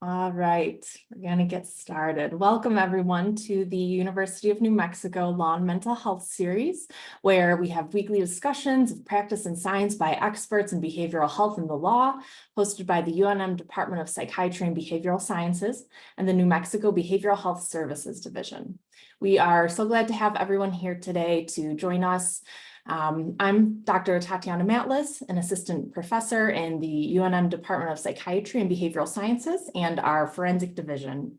All right, we're going to get started. Welcome everyone to the University of New Mexico Law and Mental Health series, where we have weekly discussions of practice and science by experts in behavioral health and the law, hosted by the UNM Department of Psychiatry and Behavioral Sciences and the New Mexico Behavioral Health Services Division. We are so glad to have everyone here today to join us. I'm Dr. Tatiana Matlis, an assistant professor in the UNM Department of Psychiatry and Behavioral Sciences and our forensic division.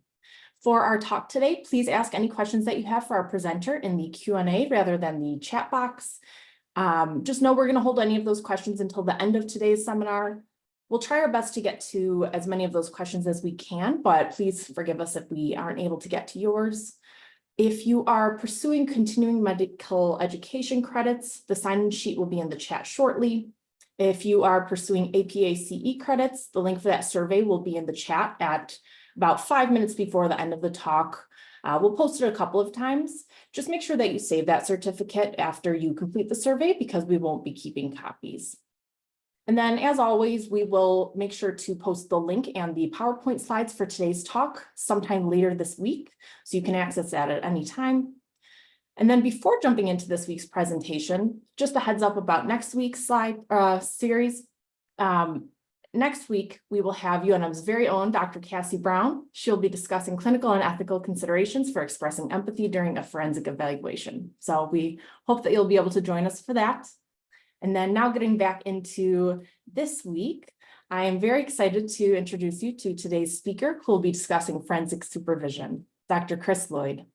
For our talk today, please ask any questions that you have for our presenter in the Q&A rather than the chat box. Just know we're going to hold any of those questions until the end of today's seminar. We'll try our best to get to as many of those questions as we can, but please forgive us if we aren't able to get to yours. If you are pursuing continuing medical education credits, the sign-in sheet will be in the chat shortly. If you are pursuing APA-CE credits, the link for that survey will be in the chat at about 5 minutes before the end of the talk. We'll post it a couple of times. Just make sure that you save that certificate after you complete the survey because we won't be keeping copies. And then, as always, we will make sure to post the link and the PowerPoint slides for today's talk sometime later this week, so you can access that at any time. And then before jumping into this week's presentation, just a heads up about next week's series. Next week, we will have UNM's very own Dr. Cassie Brown. She'll be discussing clinical and ethical considerations for expressing empathy during a forensic evaluation. So we hope that you'll be able to join us for that. And then now getting back into this week, I am very excited to introduce you to today's speaker who will be discussing forensic supervision, Dr. Kris Lloyd.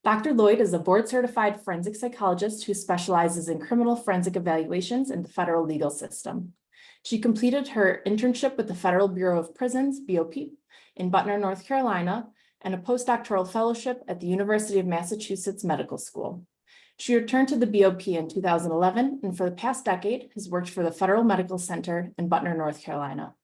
Dr. Lloyd is a board-certified forensic psychologist who specializes in criminal forensic evaluations in the federal legal system. She completed her internship with the Federal Bureau of Prisons, BOP, in Butner, North Carolina, and a postdoctoral fellowship at the University of Massachusetts Medical School. She returned to the BOP in 2011 and for the past decade has worked for the Federal Medical Center in Butner, North Carolina.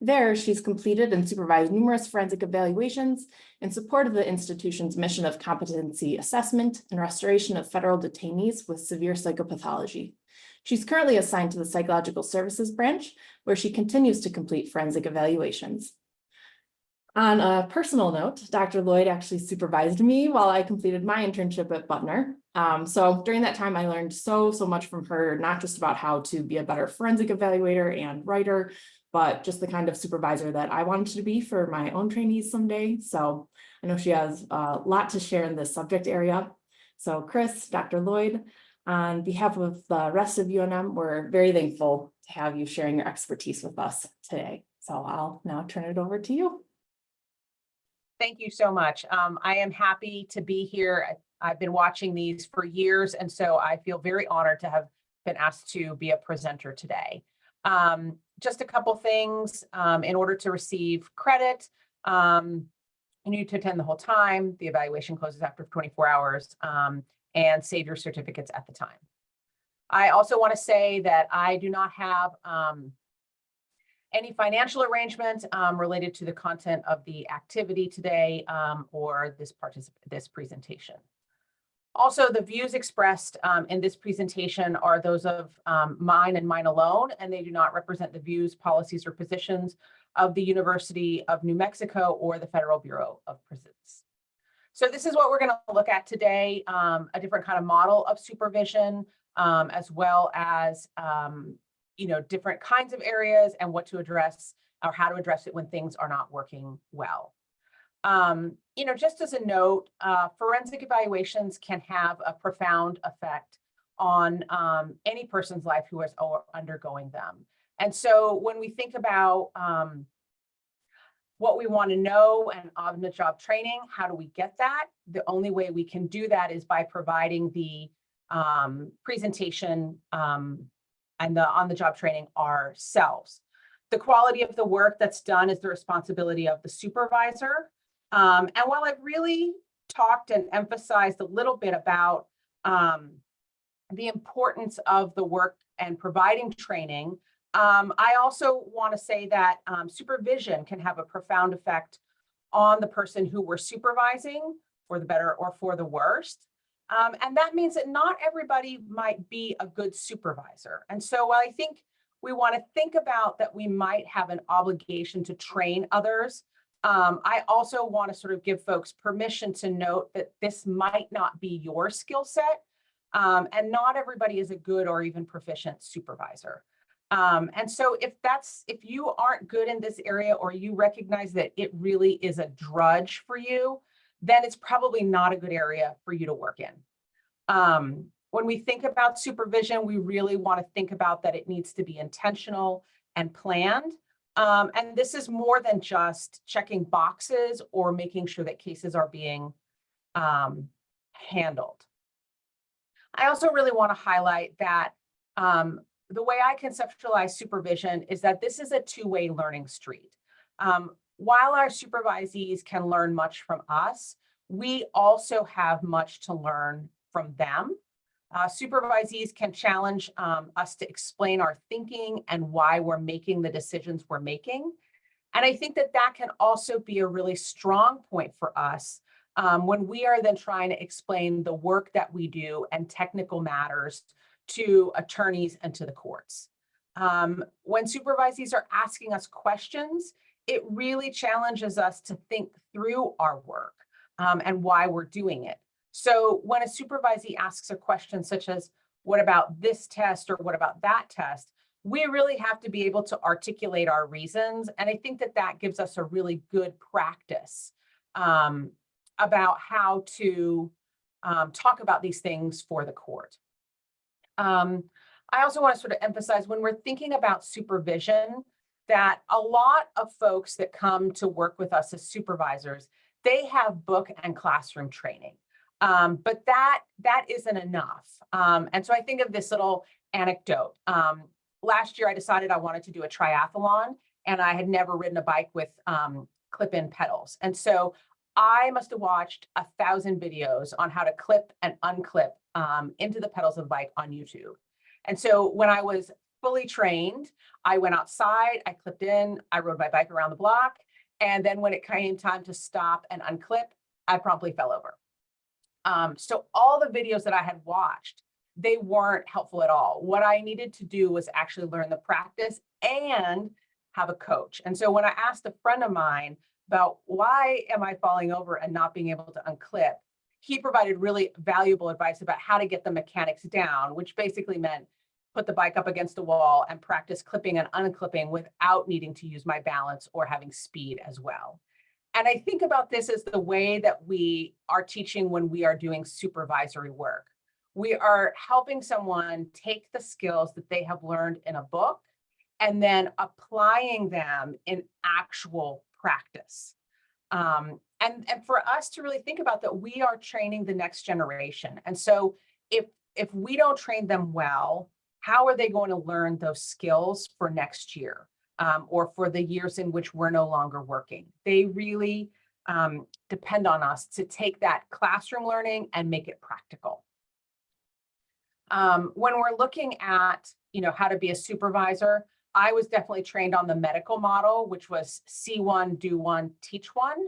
There, she's completed and supervised numerous forensic evaluations in support of the institution's mission of competency assessment and restoration of federal detainees with severe psychopathology. She's currently assigned to the Psychological Services branch, where she continues to complete forensic evaluations. On a personal note, Dr. Lloyd actually supervised me while I completed my internship at Butner. So during that time, I learned so much from her, not just about how to be a better forensic evaluator and writer, but just the kind of supervisor that I wanted to be for my own trainees someday. So I know she has a lot to share in this subject area. So Kris, Dr. Lloyd, on behalf of the rest of UNM, we're very thankful to have you sharing your expertise with us today. So I'll now turn it over to you. Thank you so much. I am happy to be here. I've been watching these for years, and so I feel very honored to have been asked to be a presenter today. Just a couple things. In order to receive credit, you need to attend the whole time. The evaluation closes after 24 hours, and save your certificates at the time. I also want to say that I do not have any financial arrangement related to the content of the activity today or this presentation. Also, the views expressed in this presentation are those of mine and mine alone, and they do not represent the views, policies, or positions of the University of New Mexico or the Federal Bureau of Prisons. So this is what we're going to look at today, a different kind of model of supervision, as well as different kinds of areas and what to address or how to address it when things are not working well. Just as a note, forensic evaluations can have a profound effect on any person's life who is undergoing them. And so when we think about what we want to know and on-the-job training, how do we get that? The only way we can do that is by providing the presentation and the on-the-job training ourselves. The quality of the work that's done is the responsibility of the supervisor. And while I've really talked and emphasized a little bit about the importance of the work and providing training, I also want to say that supervision can have a profound effect on the person who we're supervising, for the better or for the worst. And that means that not everybody might be a good supervisor. And so while I think we want to think about that we might have an obligation to train others I also want to sort of give folks permission to note that this might not be your skill set, and not everybody is a good or even proficient supervisor. And so if you aren't good in this area, or you recognize that it really is a drudge for you, then it's probably not a good area for you to work in. When we think about supervision, we really want to think about that it needs to be intentional and planned. And this is more than just checking boxes or making sure that cases are being handled. I also really want to highlight that the way I conceptualize supervision is that this is a two-way learning street. While our supervisees can learn much from us, we also have much to learn from them. Supervisees can challenge us to explain our thinking and why we're making the decisions we're making. And I think that that can also be a really strong point for us when we are then trying to explain the work that we do and technical matters to attorneys and to the courts. When supervisees are asking us questions, it really challenges us to think through our work and why we're doing it. So when a supervisee asks a question such as, what about this test, or what about that test, we really have to be able to articulate our reasons. And I think that that gives us a really good practice about how to talk about these things for the court. I also want to sort of emphasize, when we're thinking about supervision, that a lot of folks that come to work with us as supervisors, they have book and classroom training. But that isn't enough. And so I think of this little anecdote. Last year, I decided I wanted to do a triathlon, and I had never ridden a bike with clip-in pedals. And so I must have watched 1,000 videos on how to clip and unclip into the pedals of the bike on YouTube. And so when I was fully trained, I went outside, I clipped in, I rode my bike around the block. And then when it came time to stop and unclip, I promptly fell over. So all the videos that I had watched, they weren't helpful at all. What I needed to do was actually learn the practice and have a coach. And so when I asked a friend of mine about why am I falling over and not being able to unclip, he provided really valuable advice about how to get the mechanics down, which basically meant put the bike up against a wall and practice clipping and unclipping without needing to use my balance or having speed as well. And I think about this as the way that we are teaching when we are doing supervisory work. We are helping someone take the skills that they have learned in a book and then applying them in actual practice. And for us to really think about that, we are training the next generation. And so if we don't train them well, how are they going to learn those skills for next year? Or for the years in which we're no longer working? They really depend on us to take that classroom learning and make it practical. When we're looking at, how to be a supervisor, I was definitely trained on the medical model, which was see one, do one, teach one.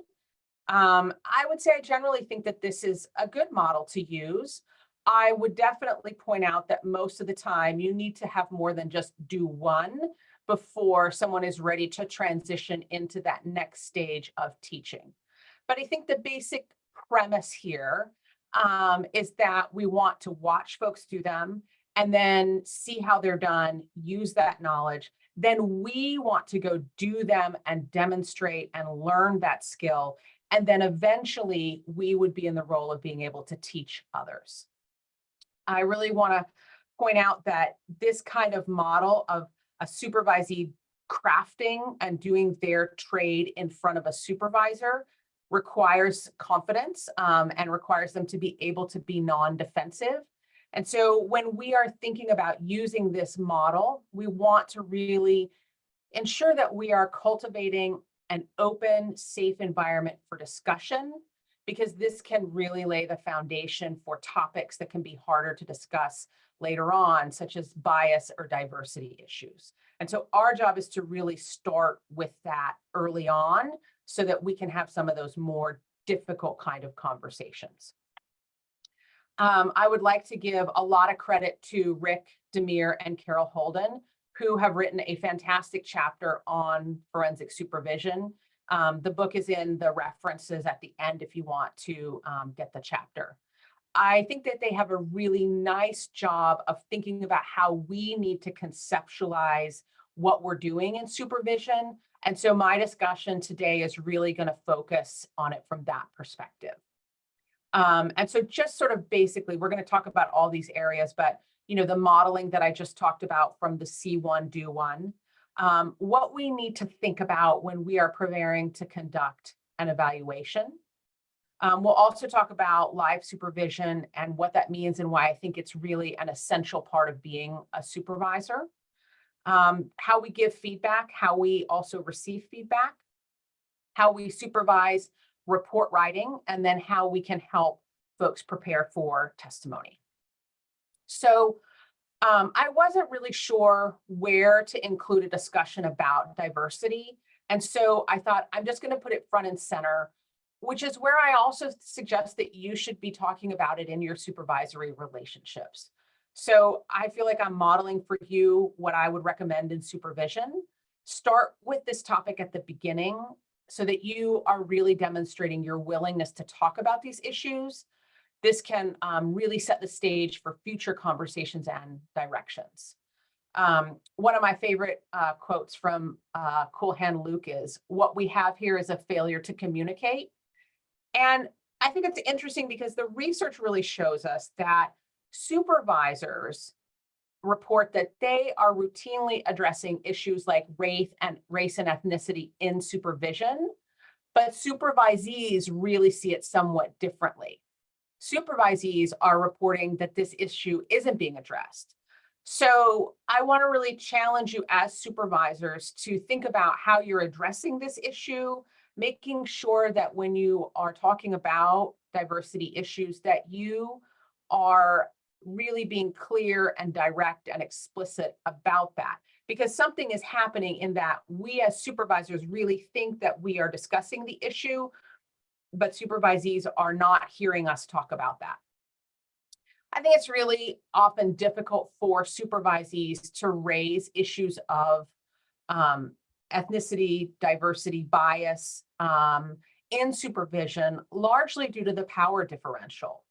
I would say I generally think that this is a good model to use. I would definitely point out that most of the time you need to have more than just do one before someone is ready to transition into that next stage of teaching. But I think the basic premise here is that we want to watch folks do them and then see how they're done, use that knowledge. Then we want to go do them and demonstrate and learn that skill. And then eventually we would be in the role of being able to teach others. I really want to point out that this kind of model of a supervisee crafting and doing their trade in front of a supervisor requires confidence and requires them to be able to be non-defensive. And so when we are thinking about using this model, we want to really ensure that we are cultivating an open, safe environment for discussion, because this can really lay the foundation for topics that can be harder to discuss later on, such as bias or diversity issues. And so our job is to really start with that early on so that we can have some of those more difficult kind of conversations. I would like to give a lot of credit to Rick Demir and Carol Holden, who have written a fantastic chapter on forensic supervision. The book is in the references at the end if you want to get the chapter. I think that they have a really nice job of thinking about how we need to conceptualize what we're doing in supervision. And so my discussion today is really going to focus on it from that perspective. And so just sort of basically, we're going to talk about all these areas, but the modeling that I just talked about from the C1 Do 1, what we need to think about when we are preparing to conduct an evaluation. We'll also talk about live supervision and what that means and why I think it's really an essential part of being a supervisor. How we give feedback, how we also receive feedback, how we supervise report writing, and then how we can help folks prepare for testimony. So I wasn't really sure where to include a discussion about diversity. And so I thought I'm just going to put it front and center, which is where I also suggest that you should be talking about it in your supervisory relationships. So I feel like I'm modeling for you what I would recommend in supervision. Start with this topic at the beginning so that you are really demonstrating your willingness to talk about these issues. This can really set the stage for future conversations and directions. One of my favorite quotes from Cool Hand Luke is, "What we have here is a failure to communicate." And I think it's interesting because the research really shows us that supervisors report that they are routinely addressing issues like race and ethnicity in supervision, but supervisees really see it somewhat differently. Supervisees are reporting that this issue isn't being addressed. So I want to really challenge you as supervisors to think about how you're addressing this issue, making sure that when you are talking about diversity issues, that you are really being clear and direct and explicit about that. Because something is happening in that we as supervisors really think that we are discussing the issue, but supervisees are not hearing us talk about that. I think it's really often difficult for supervisees to raise issues of ethnicity, diversity, bias in supervision, largely due to the power differential.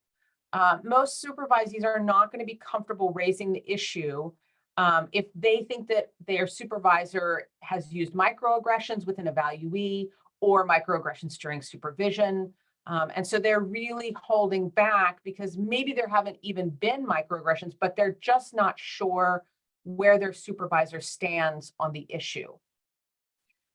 Most supervisees are not going to be comfortable raising the issue if they think that their supervisor has used microaggressions with an evaluee or microaggressions during supervision. And so they're really holding back because maybe there haven't even been microaggressions, but they're just not sure where their supervisor stands on the issue.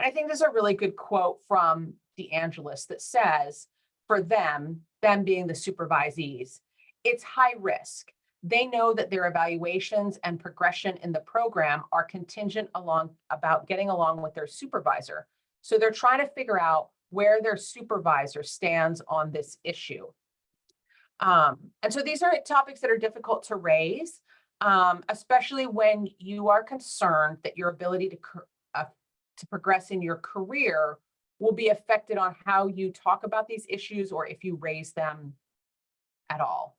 And I think there's a really good quote from DeAngelis that says, for them being the supervisees, it's high risk. They know that their evaluations and progression in the program are contingent about getting along with their supervisor. So they're trying to figure out where their supervisor stands on this issue. And so these are topics that are difficult to raise, especially when you are concerned that your ability to progress in your career will be affected on how you talk about these issues or if you raise them at all.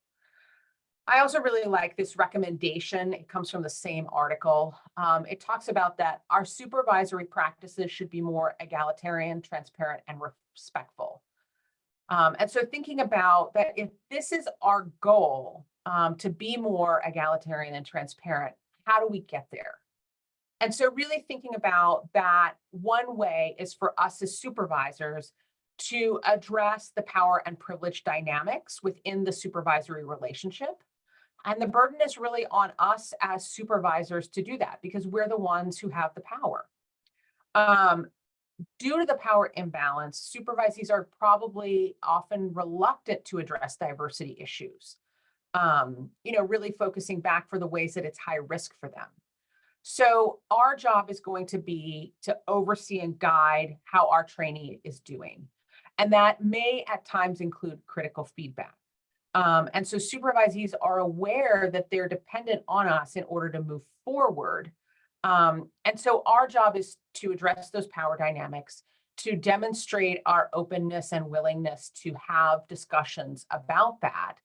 I also really like this recommendation. It comes from the same article. It talks about that our supervisory practices should be more egalitarian, transparent, and respectful. And so thinking about that, if this is our goal to be more egalitarian and transparent, how do we get there? And so really thinking about that, one way is for us as supervisors to address the power and privilege dynamics within the supervisory relationship. And the burden is really on us as supervisors to do that because we're the ones who have the power. Due to the power imbalance, supervisees are probably often reluctant to address diversity issues, really focusing back for the ways that it's high risk for them. So our job is going to be to oversee and guide how our trainee is doing. And that may at times include critical feedback. And so supervisees are aware that they're dependent on us in order to move forward. And so our job is to address those power dynamics, to demonstrate our openness and willingness to have discussions about that,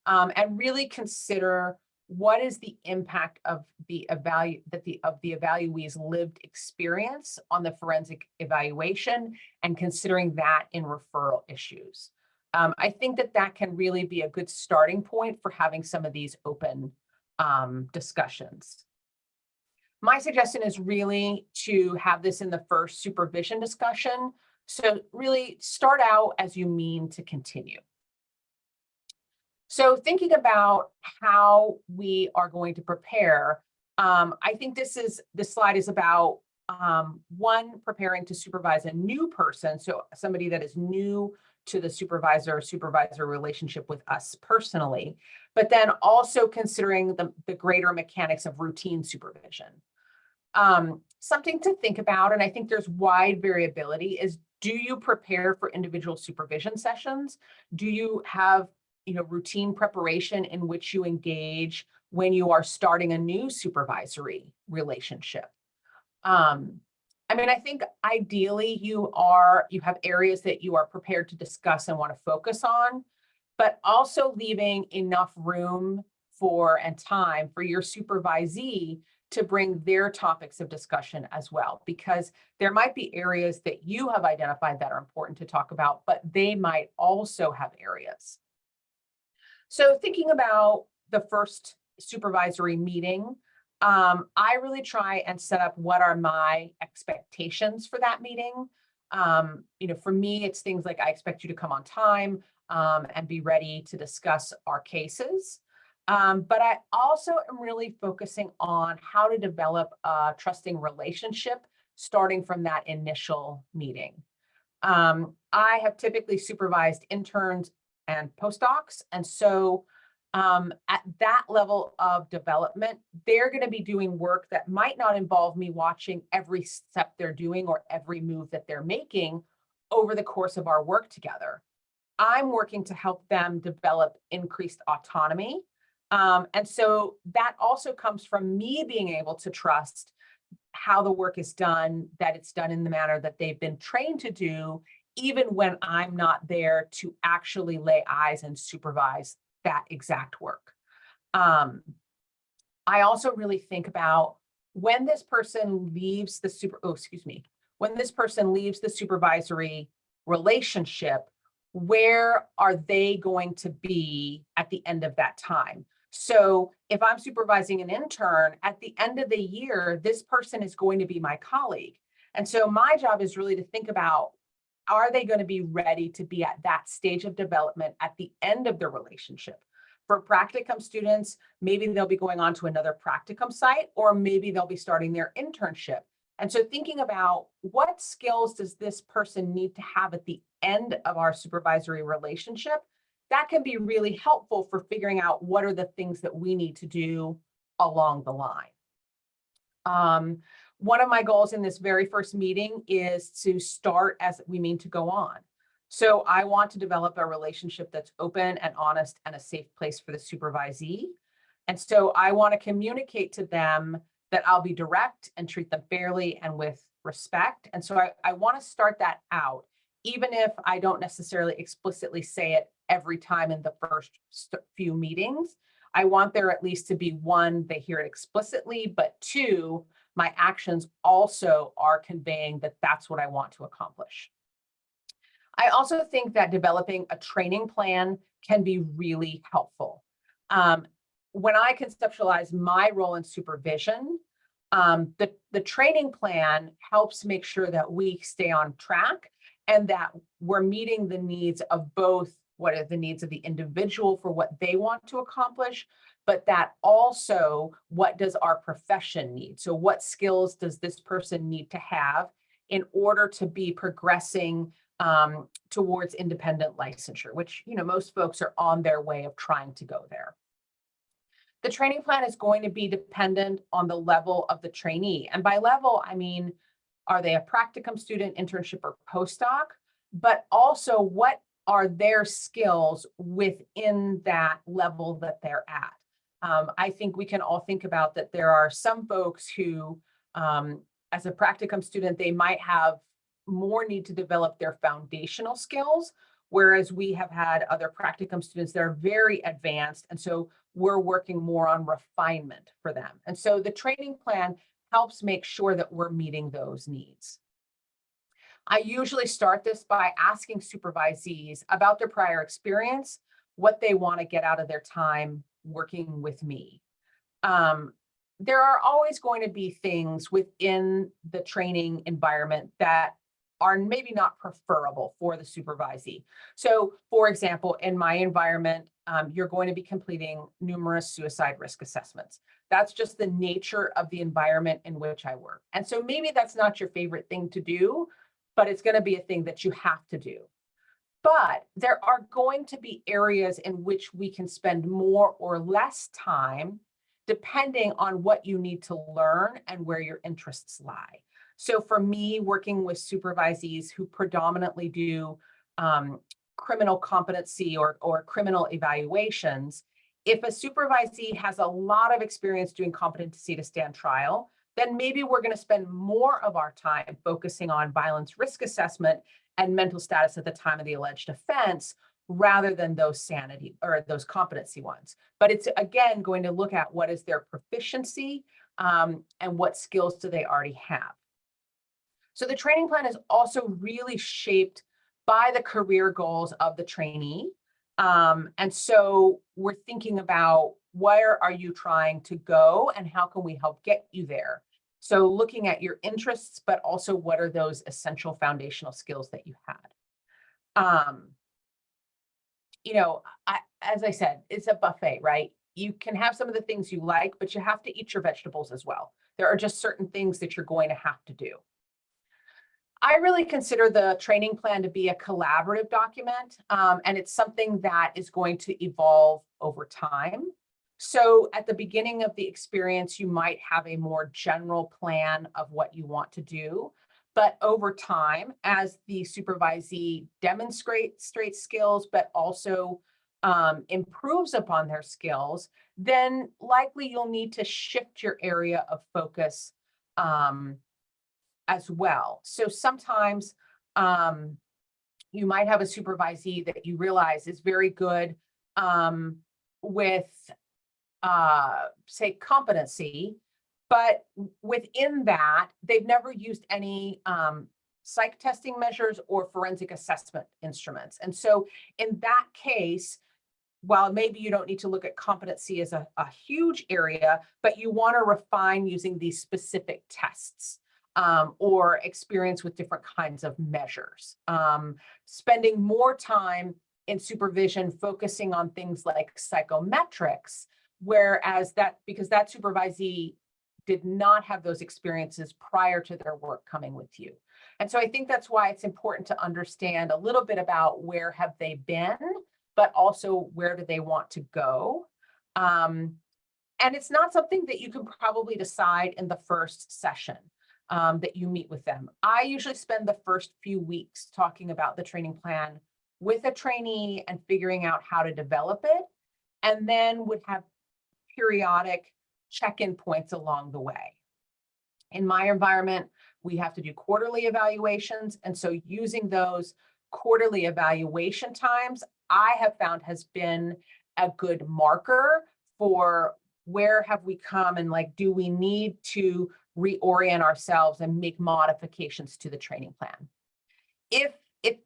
and really consider what is the impact of the evaluee's lived experience on the forensic evaluation, and considering that in referral issues. I think that can really be a good starting point for having some of these open discussions. My suggestion is really to have this in the first supervision discussion. So really start out as you mean to continue. So thinking about how we are going to prepare, I think this slide is about one, preparing to supervise a new person, so somebody that is new to the supervisor relationship with us personally, but then also considering the greater mechanics of routine supervision. Something to think about, and I think there's wide variability, is do you prepare for individual supervision sessions? Do you have routine preparation in which you engage when you are starting a new supervisory relationship? I think ideally you have areas that you are prepared to discuss and want to focus on, but also leaving enough room and time for your supervisee to bring their topics of discussion as well, because there might be areas that you have identified that are important to talk about, but they might also have areas. So thinking about the first supervisory meeting, I really try and set up what are my expectations for that meeting. For me, it's things like I expect you to come on time and be ready to discuss our cases. But I also am really focusing on how to develop a trusting relationship starting from that initial meeting. I have typically supervised interns and postdocs, and so at that level of development, they're going to be doing work that might not involve me watching every step they're doing or every move that they're making over the course of our work together. I'm working to help them develop increased autonomy. And so that also comes from me being able to trust how the work is done, that it's done in the manner that they've been trained to do, even when I'm not there to actually lay eyes and supervise that exact work. I also really think about when this person leaves the supervisory relationship, where are they going to be at the end of that time? So if I'm supervising an intern, at the end of the year, this person is going to be my colleague. And so my job is really to think about, are they going to be ready to be at that stage of development at the end of the relationship? For practicum students, maybe they'll be going on to another practicum site, or maybe they'll be starting their internship. And so thinking about what skills does this person need to have at the end of our supervisory relationship, that can be really helpful for figuring out what are the things that we need to do along the line. One of my goals in this very first meeting is to start as we mean to go on. So I want to develop a relationship that's open and honest and a safe place for the supervisee. And so I want to communicate to them that I'll be direct and treat them fairly and with respect. And so I want to start that out, even if I don't necessarily explicitly say it every time in the first few meetings. I want there at least to be, one, they hear it explicitly, but two, my actions also are conveying that that's what I want to accomplish. I also think that developing a training plan can be really helpful. When I conceptualize my role in supervision, the training plan helps make sure that we stay on track and that we're meeting the needs of both what are the needs of the individual for what they want to accomplish, but that also what does our profession need? So what skills does this person need to have in order to be progressing towards independent licensure, which most folks are on their way of trying to go there. The training plan is going to be dependent on the level of the trainee. And by level, I mean, are they a practicum student, internship, or postdoc? But also, what are their skills within that level that they're at? I think we can all think about that there are some folks who, as a practicum student, they might have more need to develop their foundational skills, whereas we have had other practicum students that are very advanced. And so we're working more on refinement for them. And so the training plan helps make sure that we're meeting those needs. I usually start this by asking supervisees about their prior experience, what they want to get out of their time working with me. There are always going to be things within the training environment that are maybe not preferable for the supervisee. So, for example, in my environment, you're going to be completing numerous suicide risk assessments. That's just the nature of the environment in which I work. And so maybe that's not your favorite thing to do, but it's going to be a thing that you have to do. But there are going to be areas in which we can spend more or less time depending on what you need to learn and where your interests lie. So for me, working with supervisees who predominantly do criminal competency or criminal evaluations, if a supervisee has a lot of experience doing competency to stand trial, then maybe we're going to spend more of our time focusing on violence risk assessment and mental status at the time of the alleged offense, rather than those sanity or those competency ones. But it's again going to look at what is their proficiency and what skills do they already have. So the training plan is also really shaped by the career goals of the trainee. And so we're thinking about where are you trying to go and how can we help get you there? So looking at your interests, but also what are those essential foundational skills that you had? As I said, it's a buffet, right? You can have some of the things you like, but you have to eat your vegetables as well. There are just certain things that you're going to have to do. I really consider the training plan to be a collaborative document, and it's something that is going to evolve over time. So at the beginning of the experience, you might have a more general plan of what you want to do. But over time, as the supervisee demonstrates skills, but also improves upon their skills, then likely you'll need to shift your area of focus as well. So sometimes you might have a supervisee that you realize is very good with, say, competency, but within that, they've never used any psych testing measures or forensic assessment instruments. And so in that case, while maybe you don't need to look at competency as a huge area, but you want to refine using these specific tests or experience with different kinds of measures. Spending more time in supervision focusing on things like psychometrics, because that supervisee did not have those experiences prior to their work coming with you. And so I think that's why it's important to understand a little bit about where have they been, but also where do they want to go. And it's not something that you can probably decide in the first session that you meet with them. I usually spend the first few weeks talking about the training plan with a trainee and figuring out how to develop it, and then would have periodic check-in points along the way. In my environment, we have to do quarterly evaluations. And so using those quarterly evaluation times, I have found has been a good marker for where have we come and do we need to reorient ourselves and make modifications to the training plan. If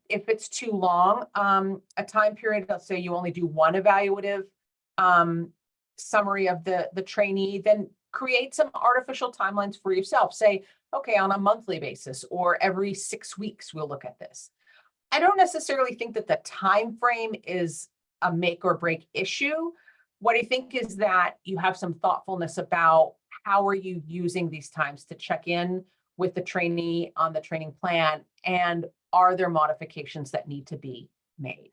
it's too long, a time period, let's say you only do one evaluative summary of the trainee, then create some artificial timelines for yourself. Say, okay, on a monthly basis or every 6 weeks, we'll look at this. I don't necessarily think that the time frame is a make or break issue. What I think is that you have some thoughtfulness about how are you using these times to check in with the trainee on the training plan, and are there modifications that need to be made?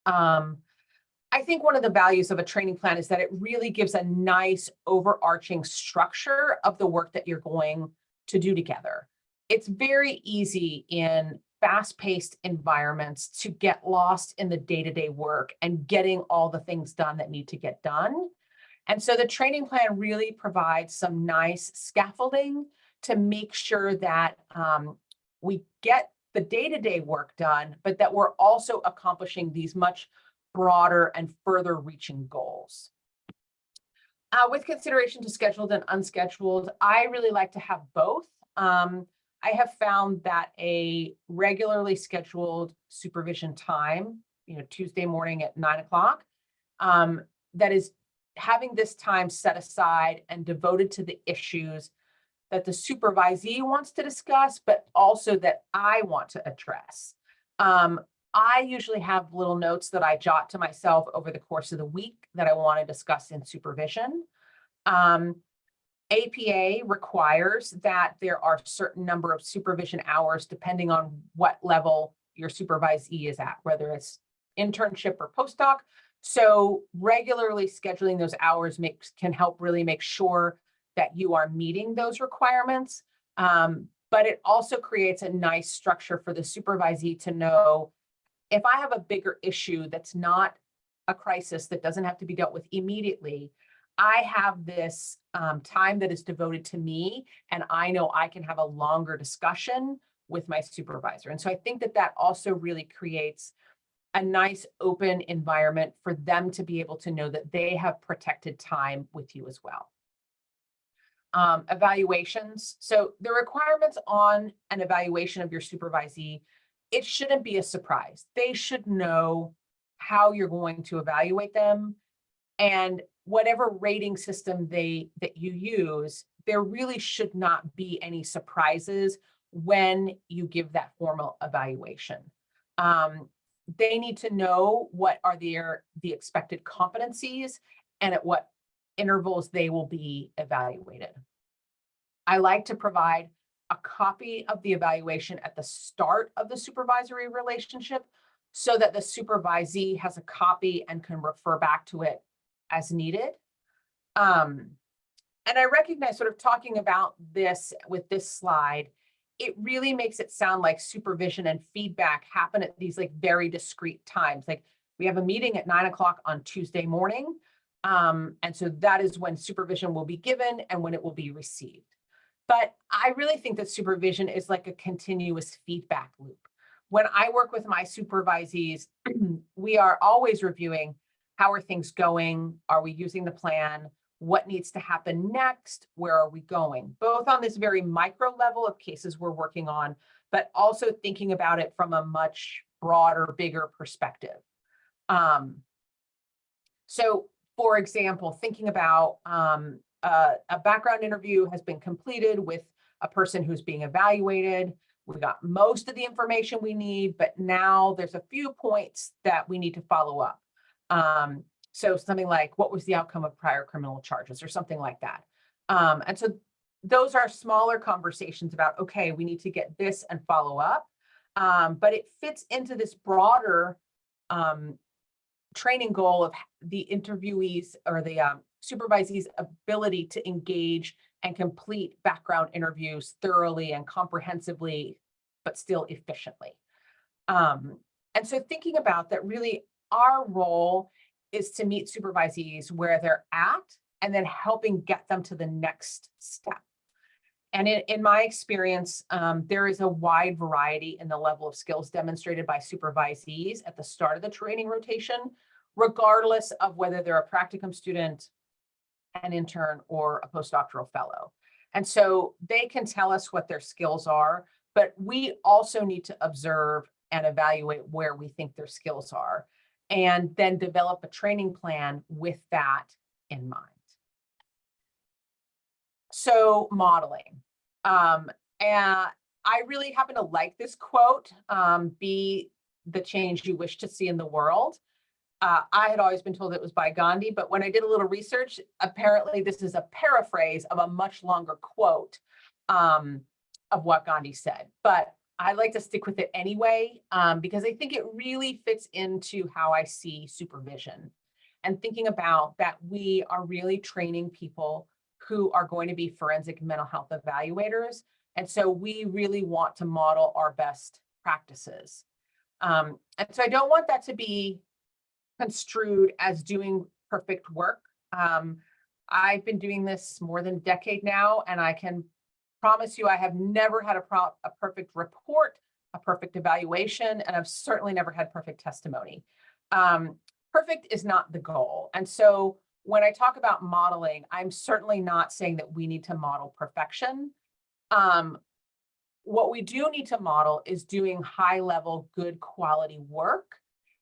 I think one of the values of a training plan is that it really gives a nice overarching structure of the work that you're going to do together. It's very easy in fast-paced environments to get lost in the day-to-day work and getting all the things done that need to get done. And so the training plan really provides some nice scaffolding to make sure that we get the day-to-day work done, but that we're also accomplishing these much broader and further reaching goals. With consideration to scheduled and unscheduled, I really like to have both. I have found that a regularly scheduled supervision time, Tuesday morning at 9 o'clock, that is having this time set aside and devoted to the issues that the supervisee wants to discuss, but also that I want to address. I usually have little notes that I jot to myself over the course of the week that I want to discuss in supervision. APA requires that there are a certain number of supervision hours depending on what level your supervisee is at, whether it's internship or postdoc. So regularly scheduling those hours can help really make sure that you are meeting those requirements. But it also creates a nice structure for the supervisee to know, if I have a bigger issue that's not a crisis that doesn't have to be dealt with immediately, I have this time that is devoted to me, and I know I can have a longer discussion with my supervisor. And so I think that that also really creates a nice open environment for them to be able to know that they have protected time with you as well. Evaluations. So the requirements on an evaluation of your supervisee, it shouldn't be a surprise. They should know how you're going to evaluate them, and whatever rating system that you use, there really should not be any surprises when you give that formal evaluation. They need to know what are the expected competencies and at what intervals they will be evaluated. I like to provide a copy of the evaluation at the start of the supervisory relationship so that the supervisee has a copy and can refer back to it as needed. And I recognize, sort of talking about this with this slide, it really makes it sound like supervision and feedback happen at these like very discrete times. Like we have a meeting at 9 o'clock on Tuesday morning. And so that is when supervision will be given and when it will be received. But I really think that supervision is like a continuous feedback loop. When I work with my supervisees, we are always reviewing, how are things going? Are we using the plan? What needs to happen next? Where are we going? Both on this very micro level of cases we're working on, but also thinking about it from a much broader, bigger perspective. So for example, thinking about a background interview has been completed with a person who's being evaluated. We got most of the information we need, but now there's a few points that we need to follow up. So something like, what was the outcome of prior criminal charges or something like that. And so those are smaller conversations about, okay, we need to get this and follow up. But it fits into this broader training goal of the interviewees or the supervisee's ability to engage and complete background interviews thoroughly and comprehensively, but still efficiently. And so thinking about that, really our role is to meet supervisees where they're at and then helping get them to the next step. And in my experience, there is a wide variety in the level of skills demonstrated by supervisees at the start of the training rotation, regardless of whether they're a practicum student, an intern, or a postdoctoral fellow. And so they can tell us what their skills are, but we also need to observe and evaluate where we think their skills are, and then develop a training plan with that in mind. So modeling. And I really happen to like this quote, be the change you wish to see in the world. I had always been told it was by Gandhi, but when I did a little research, apparently this is a paraphrase of a much longer quote of what Gandhi said. But I like to stick with it anyway, because I think it really fits into how I see supervision and thinking about that we are really training people who are going to be forensic mental health evaluators. And so we really want to model our best practices. And so I don't want that to be construed as doing perfect work. I've been doing this more than a decade now, and I can promise you I have never had a perfect report, a perfect evaluation, and I've certainly never had perfect testimony. Perfect is not the goal. And so when I talk about modeling, I'm certainly not saying that we need to model perfection. What we do need to model is doing high level, good quality work.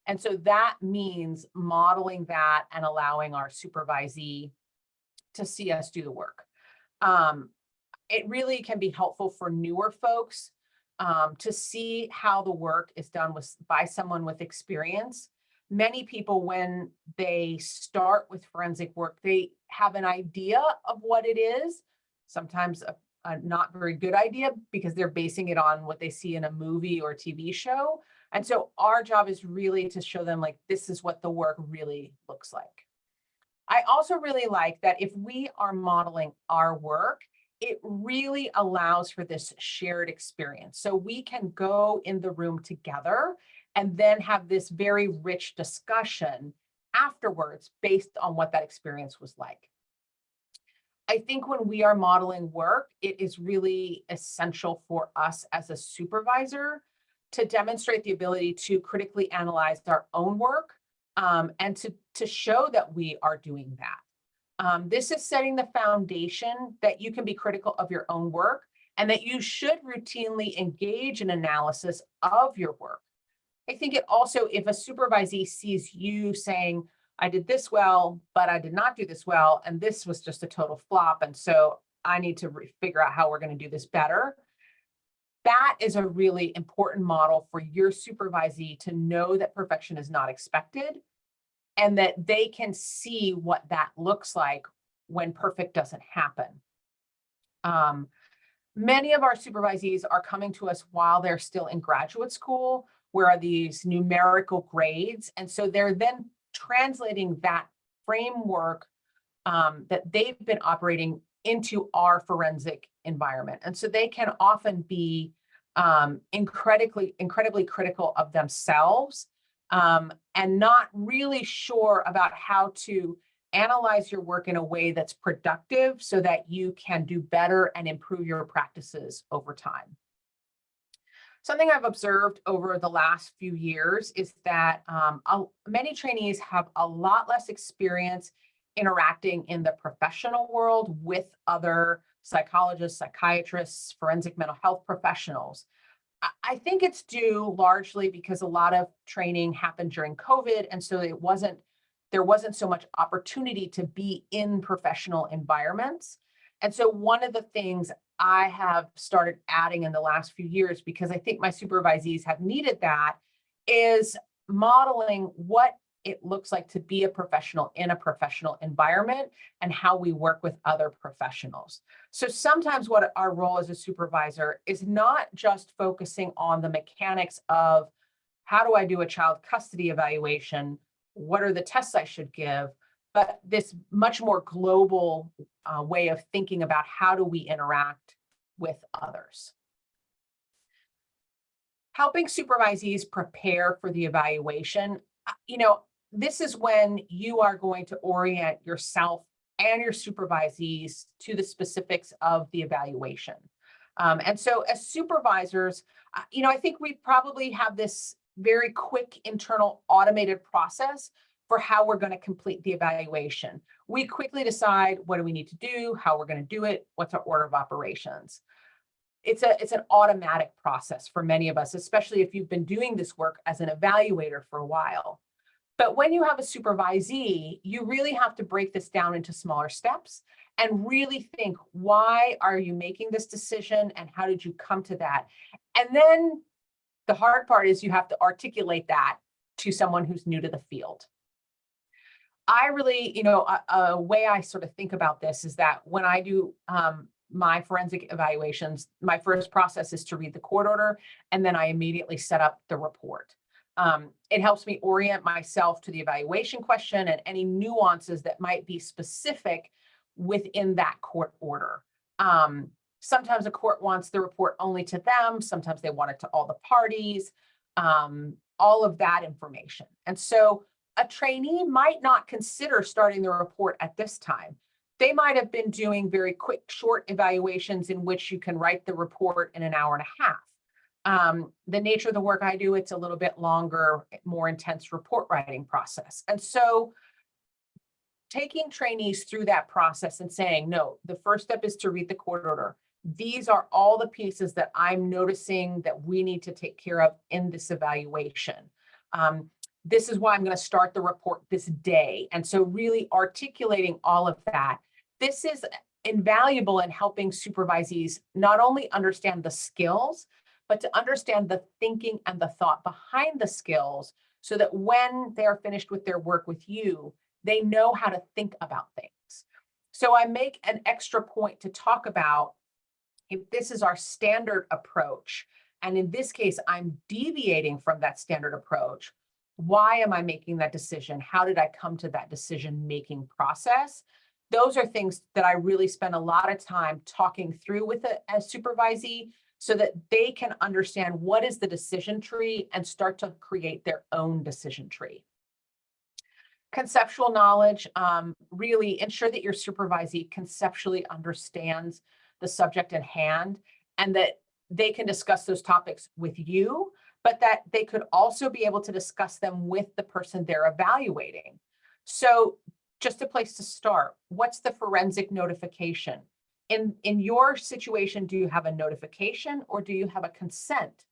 And so that means modeling that and allowing our supervisee to see us do the work. It really can be helpful for newer folks to see how the work is done by someone with experience. Many people, when they start with forensic work, they have an idea of what it is, sometimes a not very good idea because they're basing it on what they see in a movie or TV show. And so our job is really to show them, like, this is what the work really looks like. I also really like that if we are modeling our work, it really allows for this shared experience. So we can go in the room together and then have this very rich discussion afterwards based on what that experience was like. I think when we are modeling work, it is really essential for us as a supervisor to demonstrate the ability to critically analyze our own work and to show that we are doing that. This is setting the foundation that you can be critical of your own work and that you should routinely engage in analysis of your work. I think it also, if a supervisee sees you saying, I did this well, but I did not do this well, and this was just a total flop, and so I need to figure out how we're going to do this better. That is a really important model for your supervisee to know that perfection is not expected and that they can see what that looks like when perfect doesn't happen. Many of our supervisees are coming to us while they're still in graduate school, where are these numerical grades. And so they're then translating that framework that they've been operating into our forensic environment. And so they can often be incredibly critical of themselves and not really sure about how to analyze your work in a way that's productive so that you can do better and improve your practices over time. Something I've observed over the last few years is that many trainees have a lot less experience interacting in the professional world with other psychologists, psychiatrists, forensic mental health professionals. I think it's due largely because a lot of training happened during COVID, and so there wasn't so much opportunity to be in professional environments. And so one of the things I have started adding in the last few years, because I think my supervisees have needed that, is modeling what it looks like to be a professional in a professional environment and how we work with other professionals. So sometimes what our role as a supervisor is not just focusing on the mechanics of how do I do a child custody evaluation, what are the tests I should give, but this much more global way of thinking about how do we interact with others. Helping supervisees prepare for the evaluation, this is when you are going to orient yourself and your supervisees to the specifics of the evaluation. And so as supervisors, I think we probably have this very quick internal automated process for how we're going to complete the evaluation. We quickly decide what do we need to do, how we're going to do it, what's our order of operations. It's an automatic process for many of us, especially if you've been doing this work as an evaluator for a while. But when you have a supervisee, you really have to break this down into smaller steps and really think, why are you making this decision and how did you come to that? And then the hard part is you have to articulate that to someone who's new to the field. I really, a way I sort of think about this is that when I do my forensic evaluations, my first process is to read the court order, and then I immediately set up the report. It helps me orient myself to the evaluation question and any nuances that might be specific within that court order. Sometimes a court wants the report only to them. Sometimes they want it to all the parties, all of that information. And so a trainee might not consider starting the report at this time. They might have been doing very quick, short evaluations in which you can write the report in an hour and a half. The nature of the work I do, it's a little bit longer, more intense report writing process. And so taking trainees through that process and saying, no, the first step is to read the court order. These are all the pieces that I'm noticing that we need to take care of in this evaluation. This is why I'm going to start the report this day. And so really articulating all of that. This is invaluable in helping supervisees not only understand the skills, but to understand the thinking and the thought behind the skills so that when they're finished with their work with you, they know how to think about things. So I make an extra point to talk about if this is our standard approach, and in this case, I'm deviating from that standard approach. Why am I making that decision? How did I come to that decision-making process? Those are things that I really spend a lot of time talking through with a supervisee so that they can understand what is the decision tree and start to create their own decision tree. Conceptual knowledge, really ensure that your supervisee conceptually understands the subject at hand and that they can discuss those topics with you, but that they could also be able to discuss them with the person they're evaluating. So just a place to start, what's the forensic notification? In your situation, do you have a notification or do you have a consent?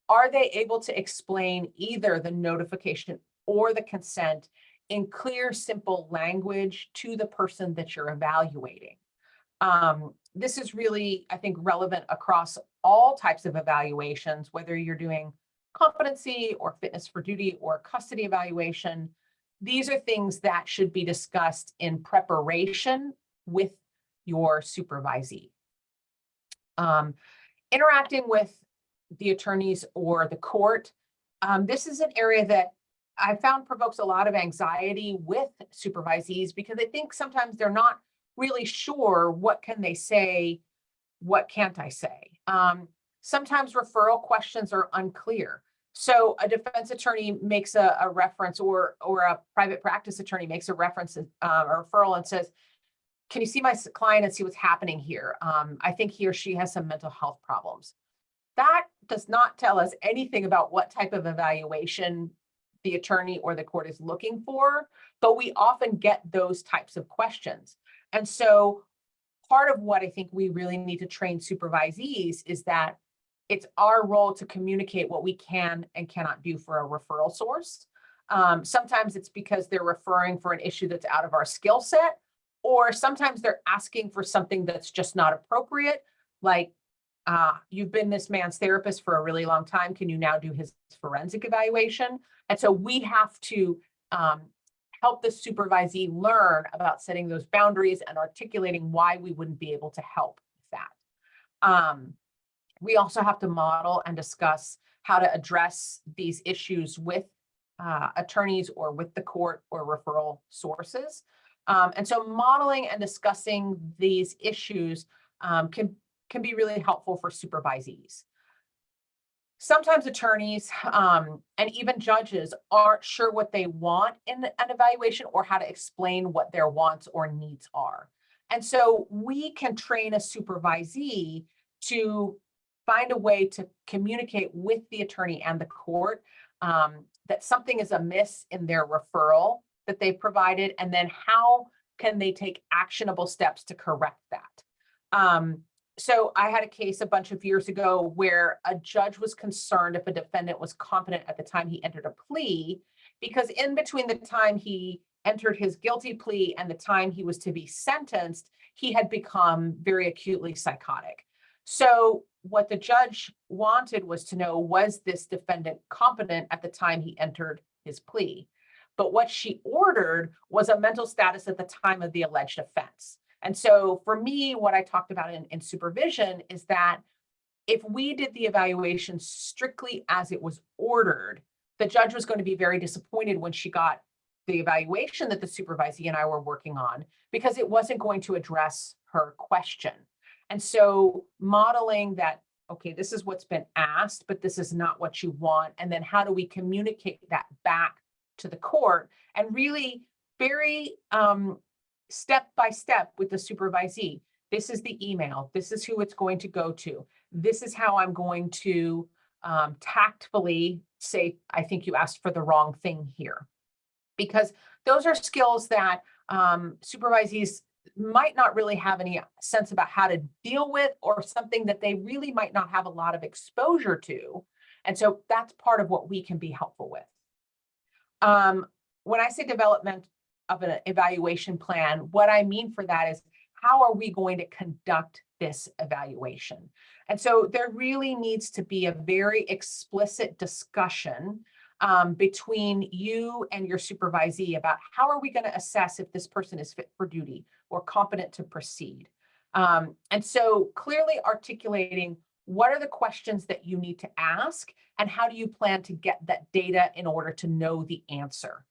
Are they able to explain either the notification or the consent in clear, simple language to the person that you're evaluating? This is really, I think, relevant across all types of evaluations, whether you're doing competency or fitness for duty or custody evaluation. These are things that should be discussed in preparation with your supervisee. Interacting with the attorneys or the court, this is an area that I found provokes a lot of anxiety with supervisees because I think sometimes they're not really sure what can they say, what can't I say. Sometimes referral questions are unclear. So a defense attorney makes a reference or a private practice attorney makes a reference, a referral and says, can you see my client and see what's happening here? I think he or she has some mental health problems. That does not tell us anything about what type of evaluation the attorney or the court is looking for, but we often get those types of questions. And so part of what I think we really need to train supervisees is that it's our role to communicate what we can and cannot do for a referral source. Sometimes it's because they're referring for an issue that's out of our skill set, or sometimes they're asking for something that's just not appropriate, like, you've been this man's therapist for a really long time. Can you now do his forensic evaluation? And so we have to help the supervisee learn about setting those boundaries and articulating why we wouldn't be able to help with that. We also have to model and discuss how to address these issues with attorneys or with the court or referral sources. And so modeling and discussing these issues can be really helpful for supervisees. Sometimes attorneys and even judges aren't sure what they want in an evaluation or how to explain what their wants or needs are. And so we can train a supervisee to find a way to communicate with the attorney and the court that something is amiss in their referral that they provided, and then how can they take actionable steps to correct that. So I had a case a bunch of years ago where a judge was concerned if a defendant was competent at the time he entered a plea, because in between the time he entered his guilty plea and the time he was to be sentenced, he had become very acutely psychotic. So what the judge wanted was to know, was this defendant competent at the time he entered his plea? But what she ordered was a mental status at the time of the alleged offense. And so for me, what I talked about in supervision is that if we did the evaluation strictly as it was ordered, the judge was going to be very disappointed when she got the evaluation that the supervisee and I were working on, because it wasn't going to address her question. And so modeling that, okay, this is what's been asked, but this is not what you want. And then how do we communicate that back to the court, and really very step by step with the supervisee. This is the email. This is who it's going to go to. This is how I'm going to tactfully say, I think you asked for the wrong thing here. Because those are skills that supervisees might not really have any sense about how to deal with, or something that they really might not have a lot of exposure to. And so that's part of what we can be helpful with. When I say development of an evaluation plan, what I mean for that is, how are we going to conduct this evaluation? And so there really needs to be a very explicit discussion between you and your supervisee about how are we going to assess if this person is fit for duty or competent to proceed. And so clearly articulating what are the questions that you need to ask, and how do you plan to get that data in order to know the answer.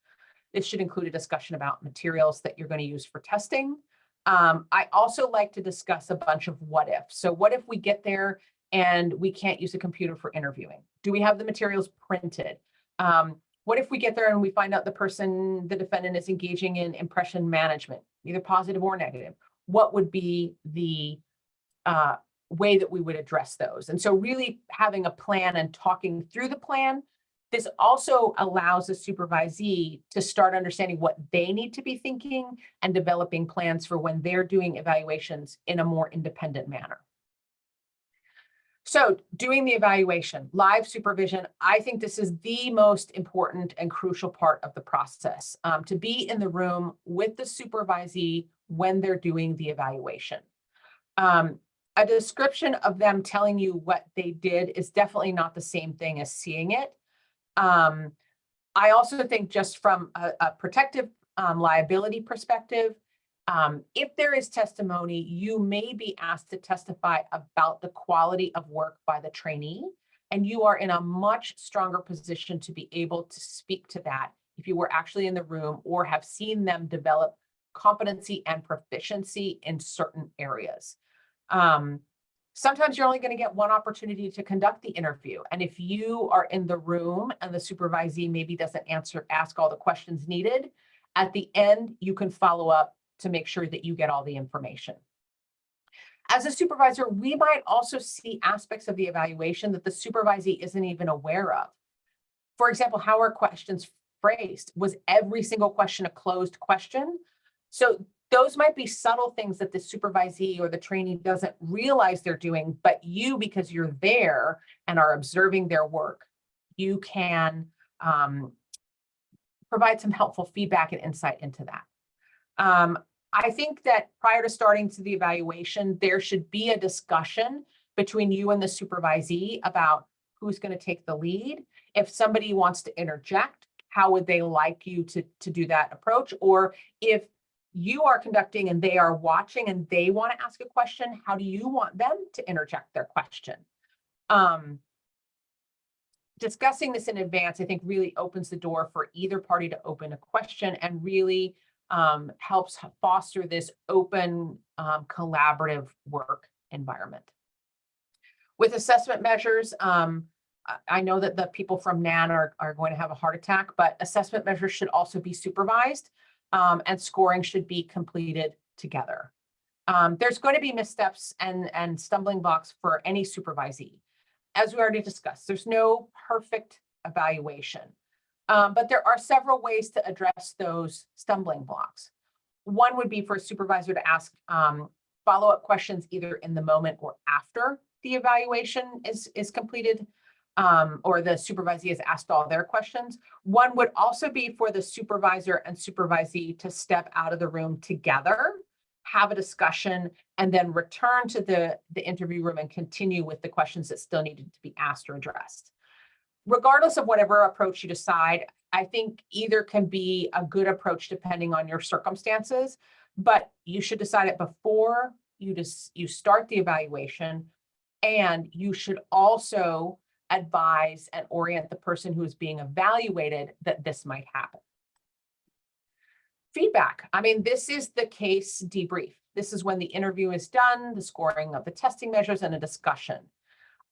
This should include a discussion about materials that you're going to use for testing. I also like to discuss a bunch of what if. So what if we get there and we can't use a computer for interviewing? Do we have the materials printed? What if we get there and we find out the defendant is engaging in impression management, either positive or negative? What would be the way that we would address those? And so really having a plan and talking through the plan. This also allows the supervisee to start understanding what they need to be thinking and developing plans for when they're doing evaluations in a more independent manner. So doing the evaluation, live supervision, I think this is the most important and crucial part of the process, to be in the room with the supervisee when they're doing the evaluation. A description of them telling you what they did is definitely not the same thing as seeing it. I also think, just from a protective liability perspective, if there is testimony, you may be asked to testify about the quality of work by the trainee, and you are in a much stronger position to be able to speak to that if you were actually in the room or have seen them develop competency and proficiency in certain areas. Sometimes you're only going to get one opportunity to conduct the interview. And if you are in the room and the supervisee maybe doesn't ask all the questions needed, at the end, you can follow up to make sure that you get all the information. As a supervisor, we might also see aspects of the evaluation that the supervisee isn't even aware of. For example, how are questions phrased? Was every single question a closed question? So those might be subtle things that the supervisee or the trainee doesn't realize they're doing, but you, because you're there and are observing their work, you can provide some helpful feedback and insight into that. I think that prior to starting to the evaluation, there should be a discussion between you and the supervisee about who's going to take the lead. If somebody wants to interject, how would they like you to do that approach? Or if you are conducting and they are watching and they want to ask a question, how do you want them to interject their question? Discussing this in advance, I think, really opens the door for either party to open a question, and really helps foster this open, collaborative work environment. With assessment measures, I know that the people from NAN are going to have a heart attack, but assessment measures should also be supervised, and scoring should be completed together. There's going to be missteps and stumbling blocks for any supervisee. As we already discussed, there's no perfect evaluation. But there are several ways to address those stumbling blocks. One would be for a supervisor to ask follow-up questions either in the moment or after the evaluation is completed, or the supervisee has asked all their questions. One would also be for the supervisor and supervisee to step out of the room together, have a discussion, and then return to the interview room and continue with the questions that still needed to be asked or addressed. Regardless of whatever approach you decide, I think either can be a good approach depending on your circumstances, but you should decide it before you start the evaluation, and you should also advise and orient the person who is being evaluated that this might happen. Feedback. I mean, this is the case debrief. This is when the interview is done, the scoring of the testing measures, and a discussion.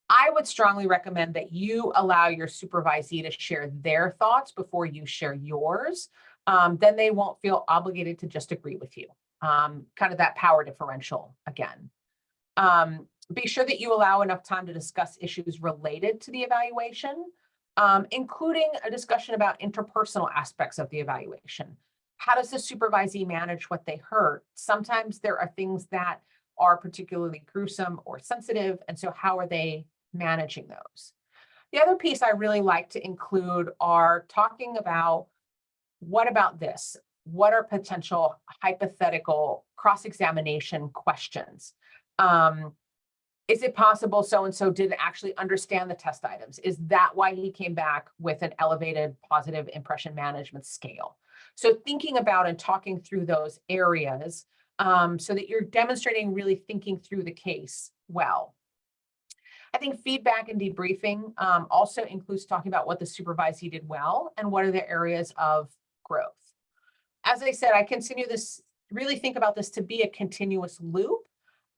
I would strongly recommend that you allow your supervisee to share their thoughts before you share yours. Then they won't feel obligated to just agree with you. Kind of that power differential again. Be sure that you allow enough time to discuss issues related to the evaluation, including a discussion about interpersonal aspects of the evaluation. How does the supervisee manage what they heard? Sometimes there are things that are particularly gruesome or sensitive, and so how are they managing those? The other piece I really like to include are talking about, what about this? What are potential hypothetical cross-examination questions? Is it possible so-and-so didn't actually understand the test items? Is that why he came back with an elevated positive impression management scale? So thinking about and talking through those areas so that you're demonstrating really thinking through the case well. I think feedback and debriefing also includes talking about what the supervisee did well and what are the areas of growth. As I said, I really think about this to be a continuous loop.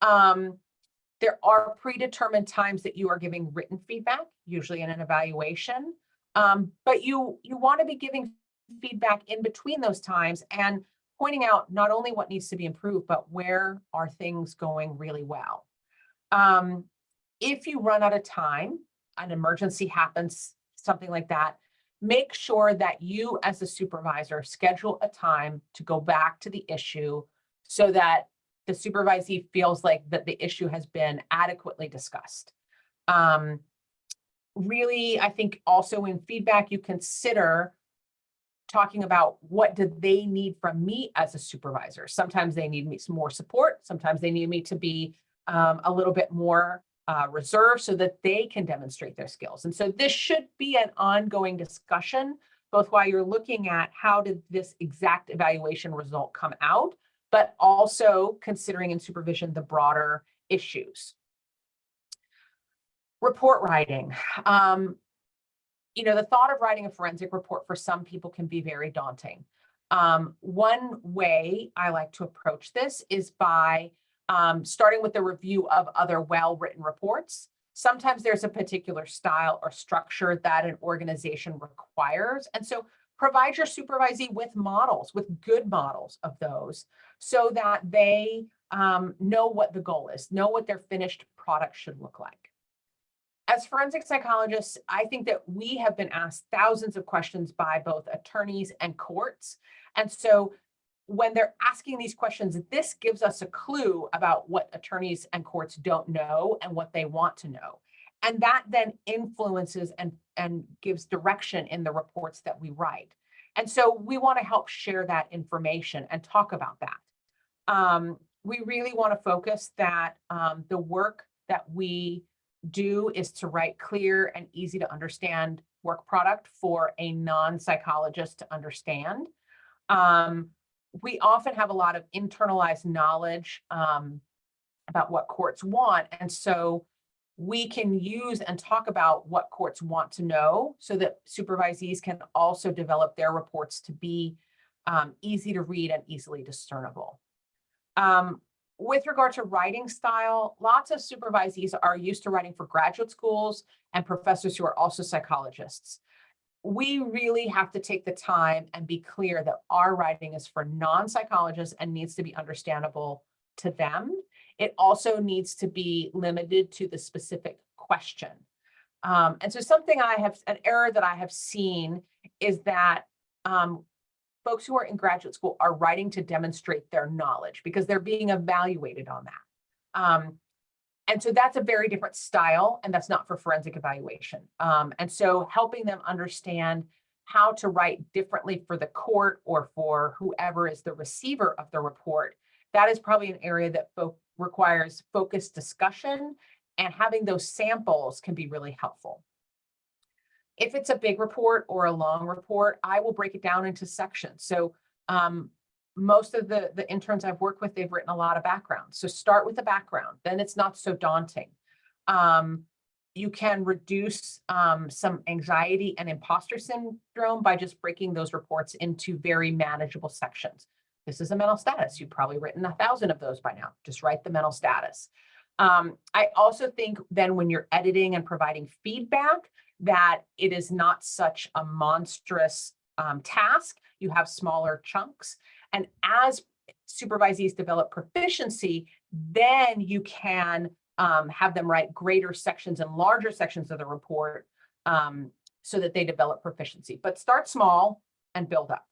There are predetermined times that you are giving written feedback, usually in an evaluation, but you want to be giving feedback in between those times and pointing out not only what needs to be improved, but where are things going really well. If you run out of time, an emergency happens, something like that, make sure that you as a supervisor schedule a time to go back to the issue so that the supervisee feels like that the issue has been adequately discussed. Really, I think also in feedback, you consider talking about what do they need from me as a supervisor. Sometimes they need me some more support. Sometimes they need me to be a little bit more reserved so that they can demonstrate their skills. And so this should be an ongoing discussion, both while you're looking at how did this exact evaluation result come out, but also considering in supervision the broader issues. Report writing. The thought of writing a forensic report for some people can be very daunting. One way I like to approach this is by starting with a review of other well-written reports. Sometimes there's a particular style or structure that an organization requires. And so provide your supervisee with models, with good models of those, so that they know what the goal is, know what their finished product should look like. As forensic psychologists, I think that we have been asked thousands of questions by both attorneys and courts. And so when they're asking these questions, this gives us a clue about what attorneys and courts don't know and what they want to know. And that then influences and gives direction in the reports that we write. And so we want to help share that information and talk about that. We really want to focus that the work that we do is to write clear and easy to understand work product for a non-psychologist to understand. We often have a lot of internalized knowledge about what courts want. And so we can use and talk about what courts want to know so that supervisees can also develop their reports to be easy to read and easily discernible. With regard to writing style, lots of supervisees are used to writing for graduate schools and professors who are also psychologists. We really have to take the time and be clear that our writing is for non-psychologists and needs to be understandable to them. It also needs to be limited to the specific question. And so an error that I have seen is that folks who are in graduate school are writing to demonstrate their knowledge because they're being evaluated on that. And so that's a very different style, and that's not for forensic evaluation. And so helping them understand how to write differently for the court or for whoever is the receiver of the report, that is probably an area that requires focused discussion, and having those samples can be really helpful. If it's a big report or a long report, I will break it down into sections. So most of the interns I've worked with, they've written a lot of background. So start with the background, then it's not so daunting. You can reduce some anxiety and imposter syndrome by just breaking those reports into very manageable sections. This is a mental status. You've probably written 1,000 of those by now. Just write the mental status. I also think then when you're editing and providing feedback, that it is not such a monstrous task. You have smaller chunks. And as supervisees develop proficiency, then you can have them write greater sections and larger sections of the report so that they develop proficiency. But start small and build up.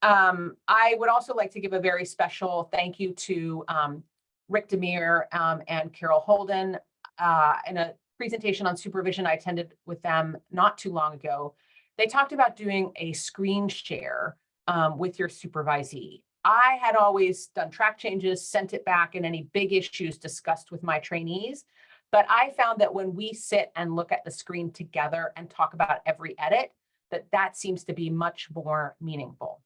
I would also like to give a very special thank you to Rick Demir and Carol Holden in a presentation on supervision I attended with them not too long ago. They talked about doing a screen share with your supervisee. I had always done track changes, sent it back, and any big issues discussed with my trainees. But I found that when we sit and look at the screen together and talk about every edit, that seems to be much more meaningful.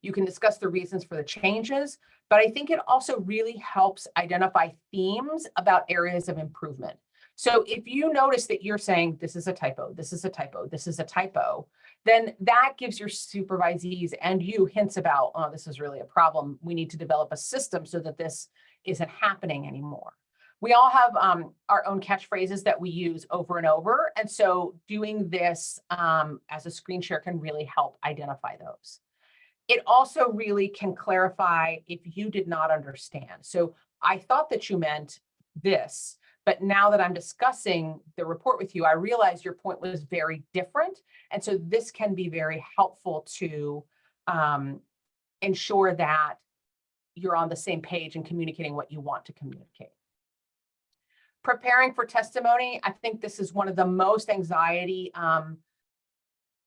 You can discuss the reasons for the changes, but I think it also really helps identify themes about areas of improvement. So if you notice that you're saying, this is a typo, this is a typo, this is a typo, then that gives your supervisees and you hints about, oh, this is really a problem. We need to develop a system so that this isn't happening anymore. We all have our own catchphrases that we use over and over. And so doing this as a screen share can really help identify those. It also really can clarify if you did not understand. So I thought that you meant this, but now that I'm discussing the report with you, I realize your point was very different. And so this can be very helpful to ensure that you're on the same page and communicating what you want to communicate. Preparing for testimony, I think this is one of the most anxiety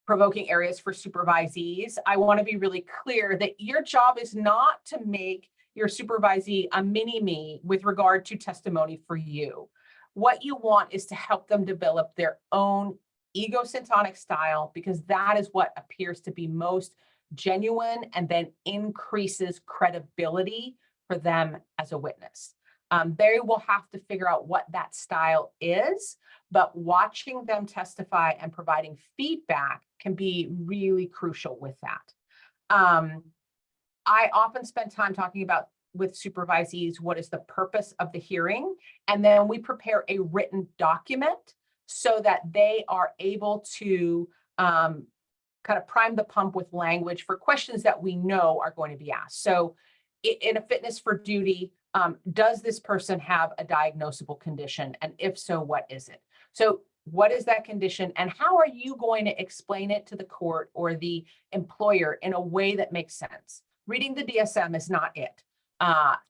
provoking areas for supervisees. I want to be really clear that your job is not to make your supervisee a mini-me with regard to testimony for you. What you want is to help them develop their own egosyntonic style, because that is what appears to be most genuine and then increases credibility for them as a witness. They will have to figure out what that style is, but watching them testify and providing feedback can be really crucial with that. I often spend time talking about with supervisees, what is the purpose of the hearing? And then we prepare a written document so that they are able to kind of prime the pump with language for questions that we know are going to be asked. So in a fitness for duty, does this person have a diagnosable condition? And if so, what is it? So what is that condition and how are you going to explain it to the court or the employer in a way that makes sense? Reading the DSM is not it.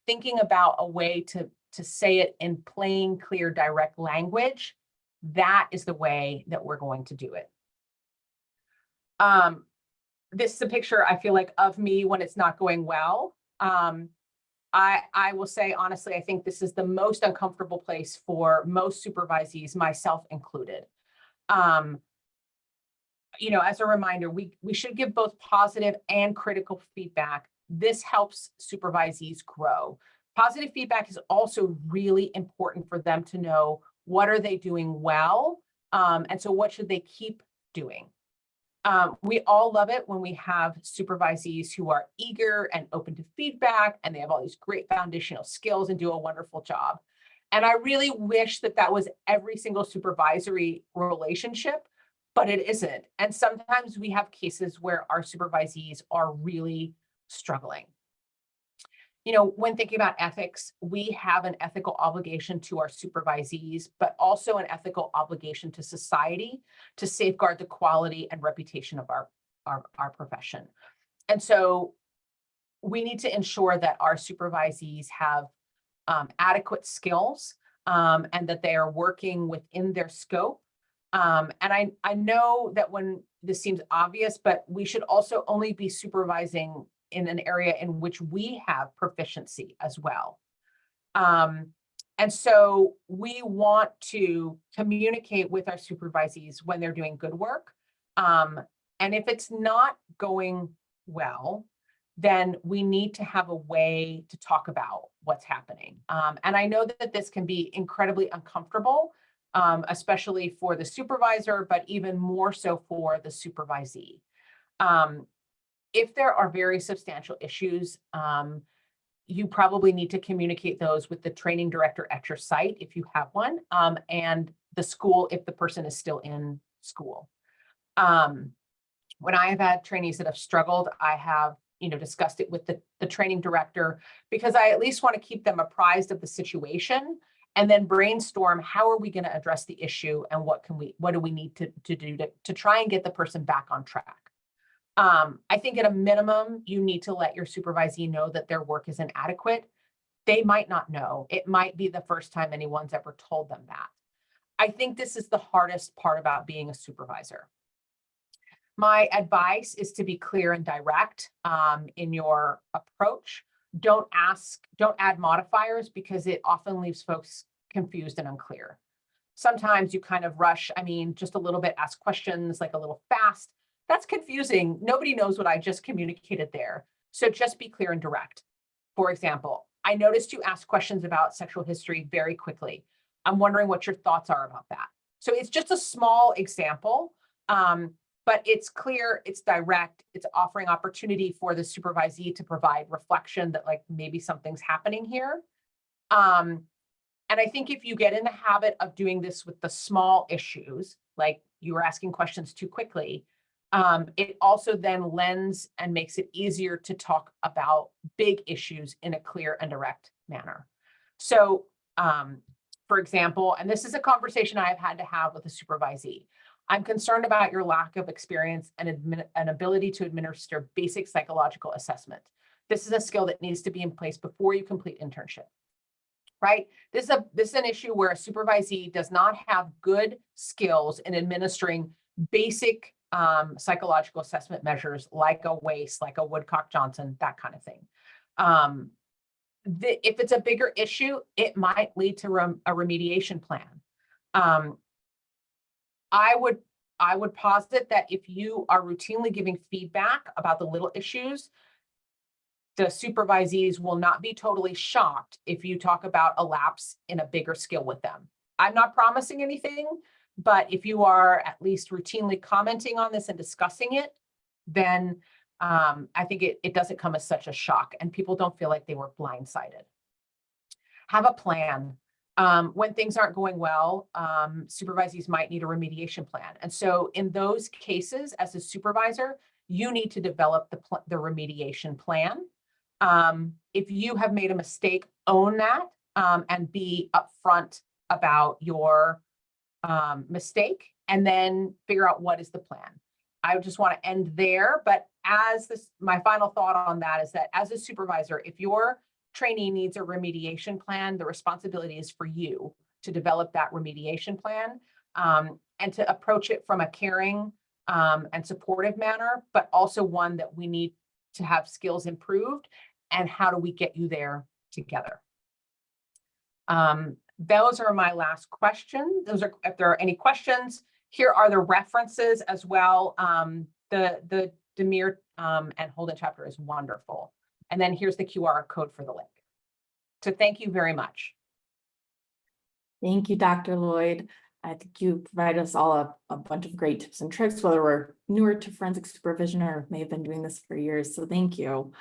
Thinking about a way to say it in plain, clear, direct language, that is the way that we're going to do it. This is a picture, I feel like, of me when it's not going well. I will say, honestly, I think this is the most uncomfortable place for most supervisees, myself included. You know, as a reminder, we should give both positive and critical feedback. This helps supervisees grow. Positive feedback is also really important for them to know what are they doing well, and so what should they keep doing. We all love it when we have supervisees who are eager and open to feedback, and they have all these great foundational skills and do a wonderful job. And I really wish that that was every single supervisory relationship, but it isn't. And sometimes we have cases where our supervisees are really struggling. You know, when thinking about ethics, we have an ethical obligation to our supervisees, but also an ethical obligation to society to safeguard the quality and reputation of our profession. And so we need to ensure that our supervisees have adequate skills and that they are working within their scope. And I know that when this seems obvious, but we should also only be supervising in an area in which we have proficiency as well. And so we want to communicate with our supervisees when they're doing good work. And if it's not going well, then we need to have a way to talk about what's happening. And I know that this can be incredibly uncomfortable, especially for the supervisor, but even more so for the supervisee. If there are very substantial issues, you probably need to communicate those with the training director at your site, if you have one, and the school, if the person is still in school. When I have had trainees that have struggled, I have, discussed it with the training director, because I at least want to keep them apprised of the situation and then brainstorm, how are we going to address the issue, and what do we need to do to try and get the person back on track. I think at a minimum, you need to let your supervisee know that their work is inadequate. They might not know. It might be the first time anyone's ever told them that. I think this is the hardest part about being a supervisor. My advice is to be clear and direct in your approach. Don't add modifiers, because it often leaves folks confused and unclear. Sometimes you kind of rush, just a little bit, ask questions like a little fast. That's confusing. Nobody knows what I just communicated there. So just be clear and direct. For example, I noticed you asked questions about sexual history very quickly. I'm wondering what your thoughts are about that. So it's just a small example, but it's clear, it's direct, it's offering opportunity for the supervisee to provide reflection that like maybe something's happening here. And I think if you get in the habit of doing this with the small issues, like you were asking questions too quickly, it also then lends and makes it easier to talk about big issues in a clear and direct manner. So, for example, and this is a conversation I've had to have with a supervisee, I'm concerned about your lack of experience and an ability to administer basic psychological assessment. This is a skill that needs to be in place before you complete internship, right? This is an issue where a supervisee does not have good skills in administering basic psychological assessment measures like a WACE, like a Woodcock-Johnson, that kind of thing. If it's a bigger issue, it might lead to a remediation plan. I would posit that if you are routinely giving feedback about the little issues, the supervisees will not be totally shocked if you talk about a lapse in a bigger skill with them. I'm not promising anything, but if you are at least routinely commenting on this and discussing it, then I think it doesn't come as such a shock, and people don't feel like they were blindsided. Have a plan. When things aren't going well, supervisees might need a remediation plan. And so in those cases, as a supervisor, you need to develop the remediation plan. If you have made a mistake, own that and be upfront about your mistake, and then figure out what is the plan. I just want to end there, but my final thought on that is that as a supervisor, if your trainee needs a remediation plan, the responsibility is for you to develop that remediation plan and to approach it from a caring and supportive manner, but also one that we need to have skills improved, and how do we get you there together? Those are my last questions. If there are any questions, here are the references as well. The Demir and Holden chapter is wonderful. And then here's the QR code for the link. So thank you very much. Thank you, Dr. Lloyd. I think you provided us all a bunch of great tips and tricks, whether we're newer to forensic supervision or may have been doing this for years. So thank you.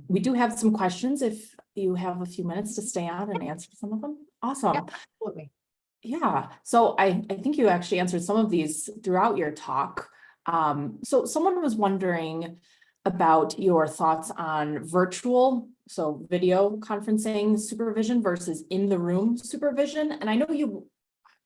We do have some questions if you have a few minutes to stay on and answer some of them. Awesome. Yeah, absolutely. Yeah, so I think you actually answered some of these throughout your talk. So someone was wondering about your thoughts on virtual, so video conferencing supervision versus in the room supervision. And I know you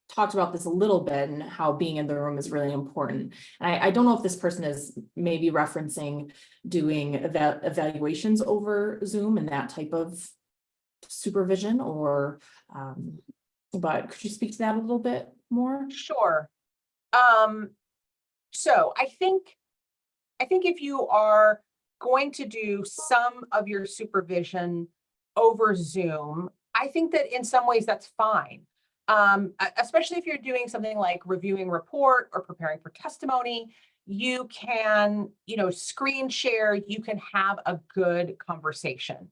talked about this a little bit and how being in the room is really important. And I don't know if this person is maybe referencing doing evaluations over Zoom and that type of supervision, or but could you speak to that a little bit more? Sure. So I think if you are going to do some of your supervision over Zoom, I think that in some ways that's fine. Especially if you're doing something like reviewing report or preparing for testimony, you can, screen share, you can have a good conversation.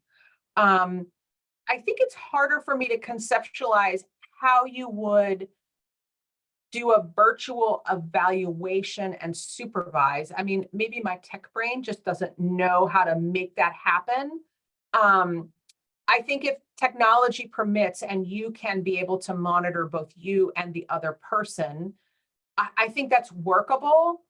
I think it's harder for me to conceptualize how you would do a virtual evaluation and supervise. I mean, maybe my tech brain just doesn't know how to make that happen. I think if technology permits and you can be able to monitor both you and the other person, I think that's workable.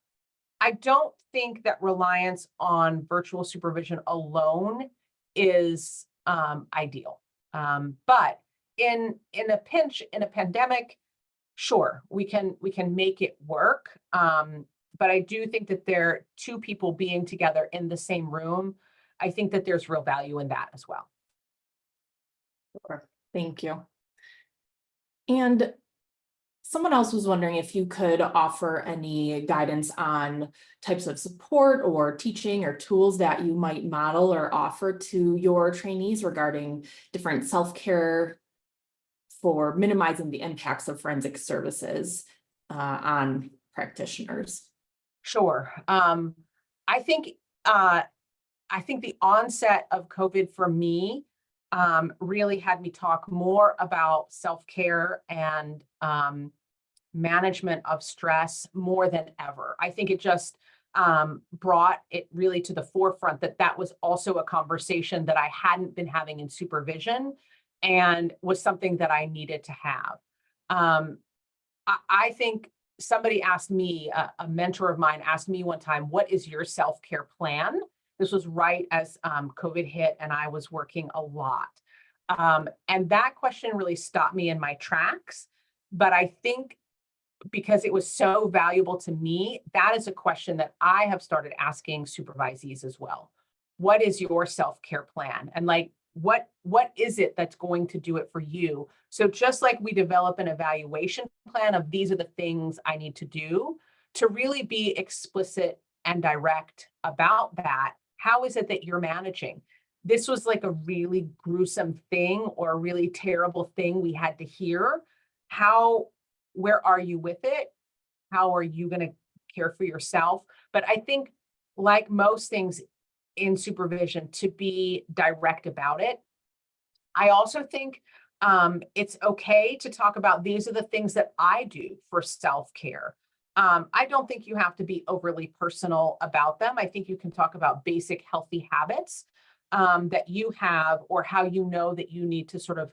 I don't think that reliance on virtual supervision alone is ideal. But in a pinch, in a pandemic, sure, we can make it work. But I do think that there two people being together in the same room, I think that there's real value in that as well. Sure. Thank you. And someone else was wondering if you could offer any guidance on types of support or teaching or tools that you might model or offer to your trainees regarding different self-care for minimizing the impacts of forensic services on practitioners. Sure. I think the onset of COVID for me really had me talk more about self-care and management of stress more than ever. I think it just brought it really to the forefront that was also a conversation that I hadn't been having in supervision and was something that I needed to have. I think somebody asked me, a mentor of mine asked me one time, what is your self-care plan? This was right as COVID hit and I was working a lot. And that question really stopped me in my tracks. But I think because it was so valuable to me, that is a question that I have started asking supervisees as well. What is your self-care plan? And like, what is it that's going to do it for you? So just like we develop an evaluation plan of these are the things I need to do, to really be explicit and direct about that. How is it that you're managing? This was like a really gruesome thing or a really terrible thing we had to hear. Where are you with it? How are you going to care for yourself? But I think, like most things in supervision, to be direct about it. I also think it's okay to talk about these are the things that I do for self-care. I don't think you have to be overly personal about them. I think you can talk about basic healthy habits that you have, or how you know that you need to sort of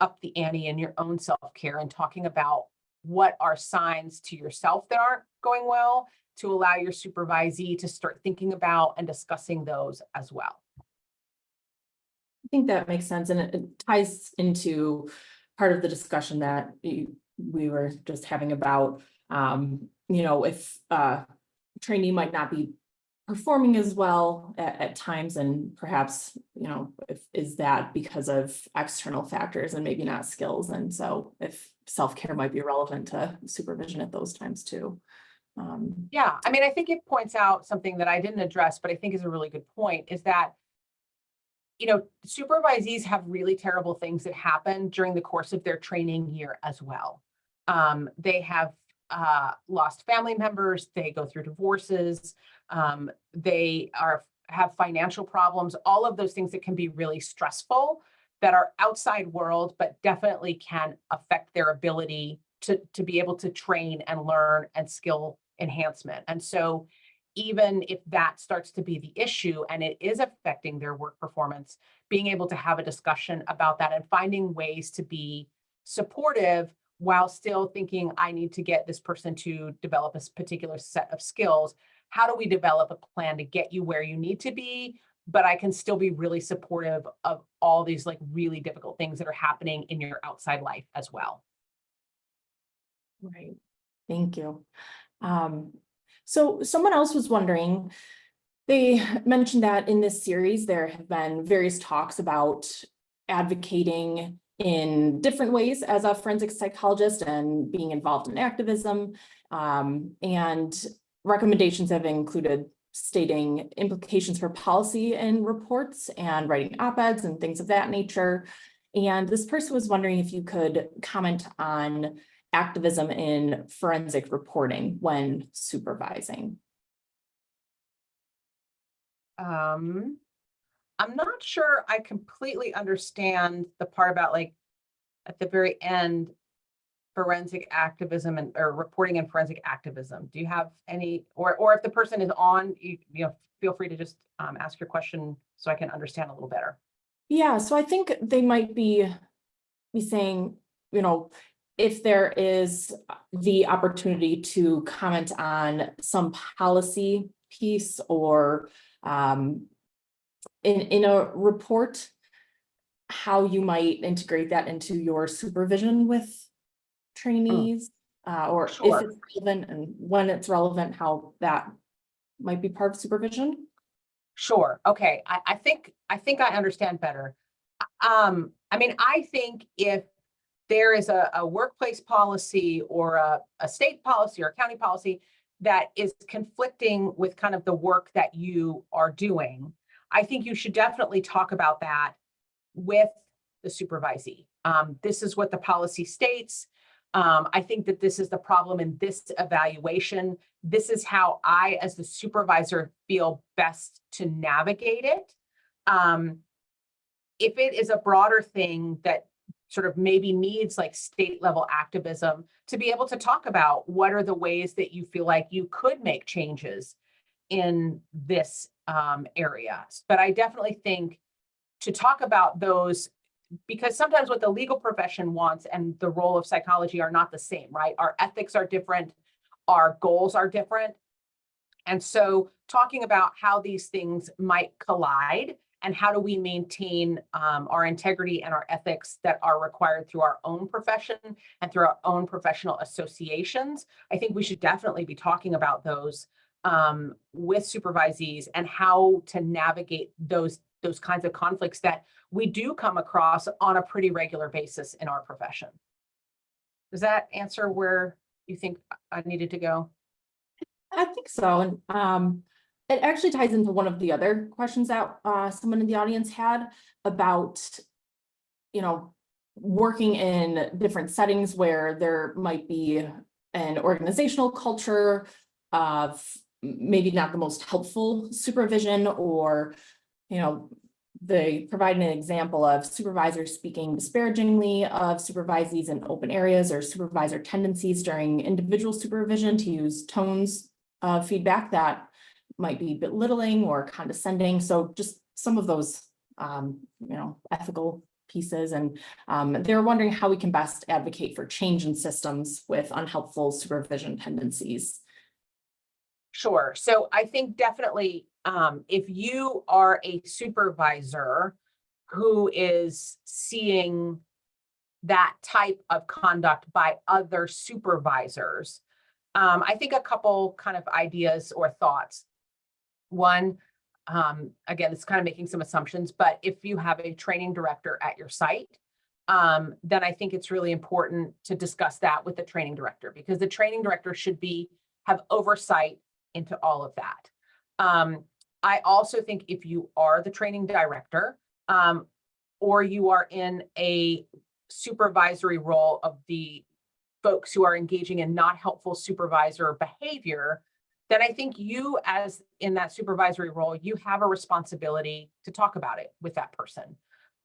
up the ante in your own self-care, and talking about what are signs to yourself that aren't going well, to allow your supervisee to start thinking about and discussing those as well. I think that makes sense, and it ties into part of the discussion that we were just having about, if a trainee might not be performing as well at times, and perhaps, is that because of external factors and maybe not skills, and so if self-care might be relevant to supervision at those times too. Yeah, I mean, I think it points out something that I didn't address, but I think is a really good point, is that supervisees have really terrible things that happen during the course of their training year as well. They have lost family members, they go through divorces, they have financial problems, all of those things that can be really stressful, that are outside world, but definitely can affect their ability to be able to train and learn and skill enhancement. And so even if that starts to be the issue and it is affecting their work performance, being able to have a discussion about that and finding ways to be supportive while still thinking, I need to get this person to develop a particular set of skills. How do we develop a plan to get you where you need to be, but I can still be really supportive of all these like really difficult things that are happening in your outside life as well. Right. Thank you. So someone else was wondering, they mentioned that in this series, there have been various talks about advocating in different ways as a forensic psychologist and being involved in activism. And recommendations have included stating implications for policy and reports and writing op-eds and things of that nature. And this person was wondering if you could comment on activism in forensic reporting when supervising. I'm not sure I completely understand the part about like at the very end, forensic activism or reporting and forensic activism. Do you have any, or if the person is on, you feel free to just ask your question so I can understand a little better. Yeah, so I think they might be saying, if there is the opportunity to comment on some policy piece or in a report, how you might integrate that into your supervision with trainees, or if Sure. it's relevant and when it's relevant, how that might be part of supervision? Sure. Okay. I think I understand better. I mean, I think if there is a workplace policy or a state policy or a county policy that is conflicting with kind of the work that you are doing, I think you should definitely talk about that with the supervisee. This is what the policy states. I think that this is the problem in this evaluation. This is how I, as the supervisor, feel best to navigate it. Um, if it is a broader thing that sort of maybe needs like state level activism to be able to talk about what are the ways that you feel like you could make changes in this area. But I definitely think to talk about those, because sometimes what the legal profession wants and the role of psychology are not the same, right? Our ethics are different, our goals are different. And so talking about how these things might collide and how do we maintain our integrity and our ethics that are required through our own profession and through our own professional associations, I think we should definitely be talking about those with supervisees and how to navigate those kinds of conflicts that we do come across on a pretty regular basis in our profession. Does that answer where you think I needed to go? I think so. And it actually ties into one of the other questions that someone in the audience had about, working in different settings where there might be an organizational culture of maybe not the most helpful supervision, or, they provide an example of supervisors speaking disparagingly of supervisees in open areas, or supervisor tendencies during individual supervision to use tones of feedback that might be belittling or condescending. So just some of those, ethical pieces. And they're wondering how we can best advocate for change in systems with unhelpful supervision tendencies. Sure. So I think definitely if you are a supervisor who is seeing that type of conduct by other supervisors, I think a couple kind of ideas or thoughts. One, again, it's kind of making some assumptions, but if you have a training director at your site, then I think it's really important to discuss that with the training director, because the training director should have oversight into all of that. I also think if you are the training director, or you are in a supervisory role of the folks who are engaging in not helpful supervisor behavior, then I think you, as in that supervisory role, you have a responsibility to talk about it with that person.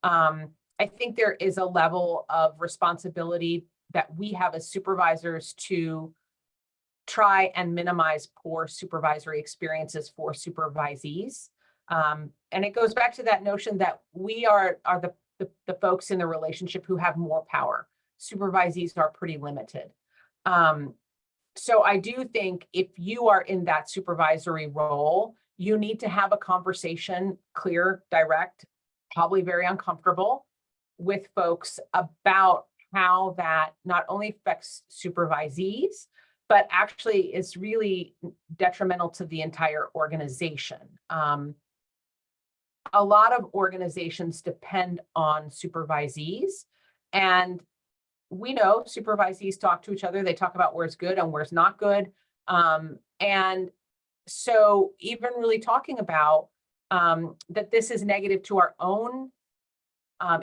I think there is a level of responsibility that we have as supervisors to try and minimize poor supervisory experiences for supervisees. And it goes back to that notion that we are the folks in the relationship who have more power. Supervisees are pretty limited. So I do think if you are in that supervisory role, you need to have a conversation, clear, direct, probably very uncomfortable, with folks about how that not only affects supervisees, but actually is really detrimental to the entire organization. A lot of organizations depend on supervisees, and we know supervisees talk to each other. They talk about where's good and where's not good. And so even really talking about that this is negative to our own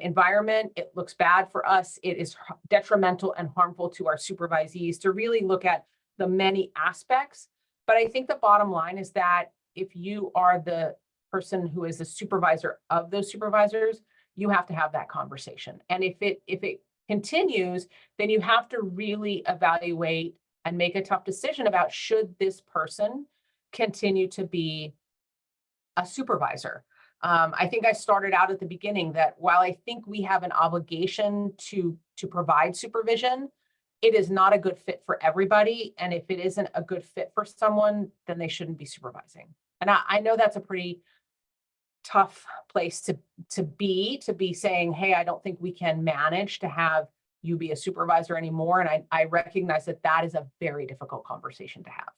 environment, it looks bad for us, it is detrimental and harmful to our supervisees, to really look at the many aspects. But I think the bottom line is that if you are the person who is the supervisor of those supervisors, you have to have that conversation. And if it continues, then you have to really evaluate and make a tough decision about, should this person continue to be a supervisor? I think I started out at the beginning that while I think we have an obligation to provide supervision, it is not a good fit for everybody. And if it isn't a good fit for someone, then they shouldn't be supervising. And I know that's a pretty tough place to be saying, hey, I don't think we can manage to have you be a supervisor anymore. And I recognize that that is a very difficult conversation to have.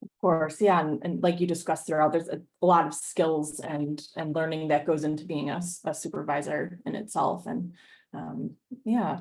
Of course, yeah, and like you discussed throughout, there's a lot of skills and learning that goes into being a supervisor in itself, and yeah.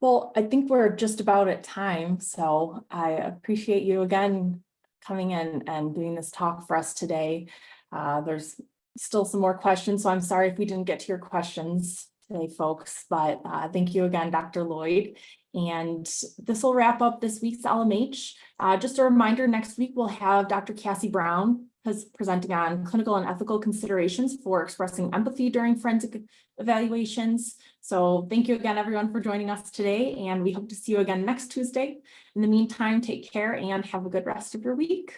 Well, I think we're just about at time, so I appreciate you again coming in and doing this talk for us today. There's still some more questions, so I'm sorry if we didn't get to your questions today, folks, but thank you again, Dr. Lloyd. And this will wrap up this week's LMH. Just a reminder, next week we'll have Dr. Cassie Brown presenting on clinical and ethical considerations for expressing empathy during forensic evaluations. So thank you again, everyone, for joining us today, and we hope to see you again next Tuesday. In the meantime, take care and have a good rest of your week.